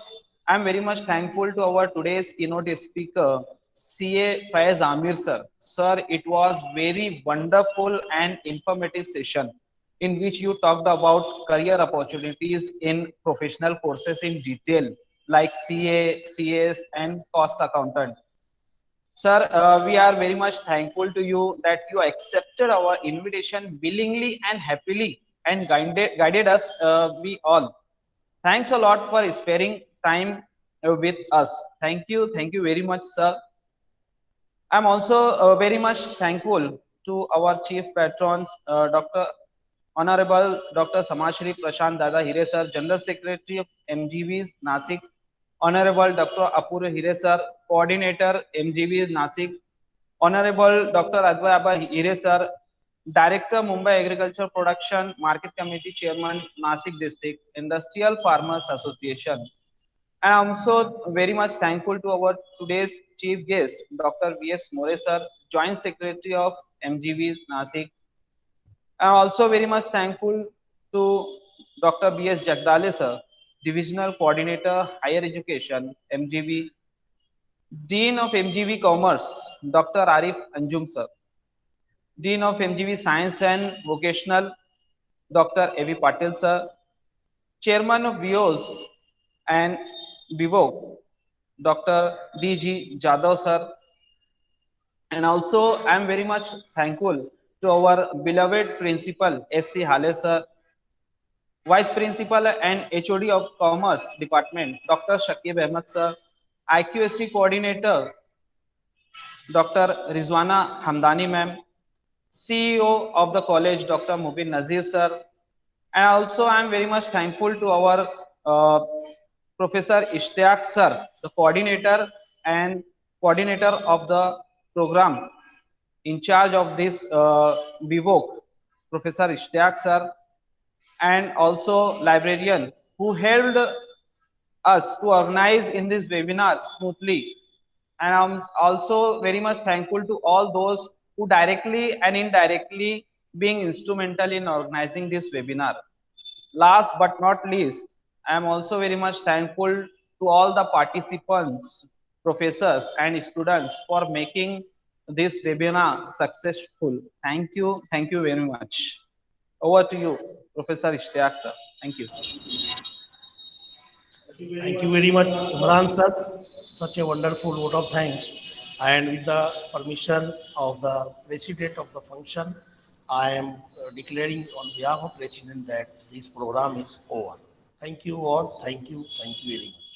I am very much thankful to our today's keynote speaker, CA Faiz Amir sir. Sir, it was very wonderful and informative session in which you talked about career opportunities in professional courses in detail, like CA, CS and cost accountant. Sir, we are very much thankful to you that you accepted our invitation willingly and happily and guided us, we all. Thanks a lot for sparing time with us. Thank you very much, sir. I'm also very much thankful to our chief patrons, Dr. Honorable Dr. Samashri Prashant Dada Hire sir, General Secretary of MGVs Nasik, Honorable Dr. Apurva Hire sir, Coordinator MGVs Nasik, Honorable Dr. Advay Abba Hire sir, Director Mumbai Agriculture Production Market Committee Chairman Nasik District Industrial Farmers Association. I am also very much thankful to our today's chief guest, Dr. V.S. More sir, Joint Secretary of MGV Nasik. I am also very much thankful to Dr. B.S. Jagdale, sir, Divisional Coordinator, Higher Education, MGV, Dean of MGV Commerce, Dr. Arif Anjum, sir, Dean of MGV Science and Vocational, Dr. A.V. Patil, sir, Chairman of VIOS and BIVOC, Dr. D.G. Jadhav, sir, and also I am very much thankful to our beloved Principal S.C. Hale, sir, Vice Principal and HOD of Commerce Department, Dr. Shakib Ahmed, sir, IQSC Coordinator, Dr. Rizwana Hamdani, ma'am, CEO of the college, Dr. Mubin Nazir, sir, and also I am very much thankful to our Professor Ishtiaq, sir, the coordinator of the program in charge of this BIVOC, Professor Ishtiaq, sir, and also librarian who helped us to organize in this webinar smoothly. And I'm also very much thankful to all those who directly and indirectly being instrumental in organizing this webinar. Last but not least, I am also very much thankful to all the participants, professors and students for making this webinar successful. Thank you very much. Over to you, Professor Ishtiaq, sir. Thank you. Thank you very much, Imran sir. Such a wonderful vote of thanks. And with the permission of the president of the function, I am declaring on behalf of president that this program is over. Thank you all. Thank you. Thank you very much.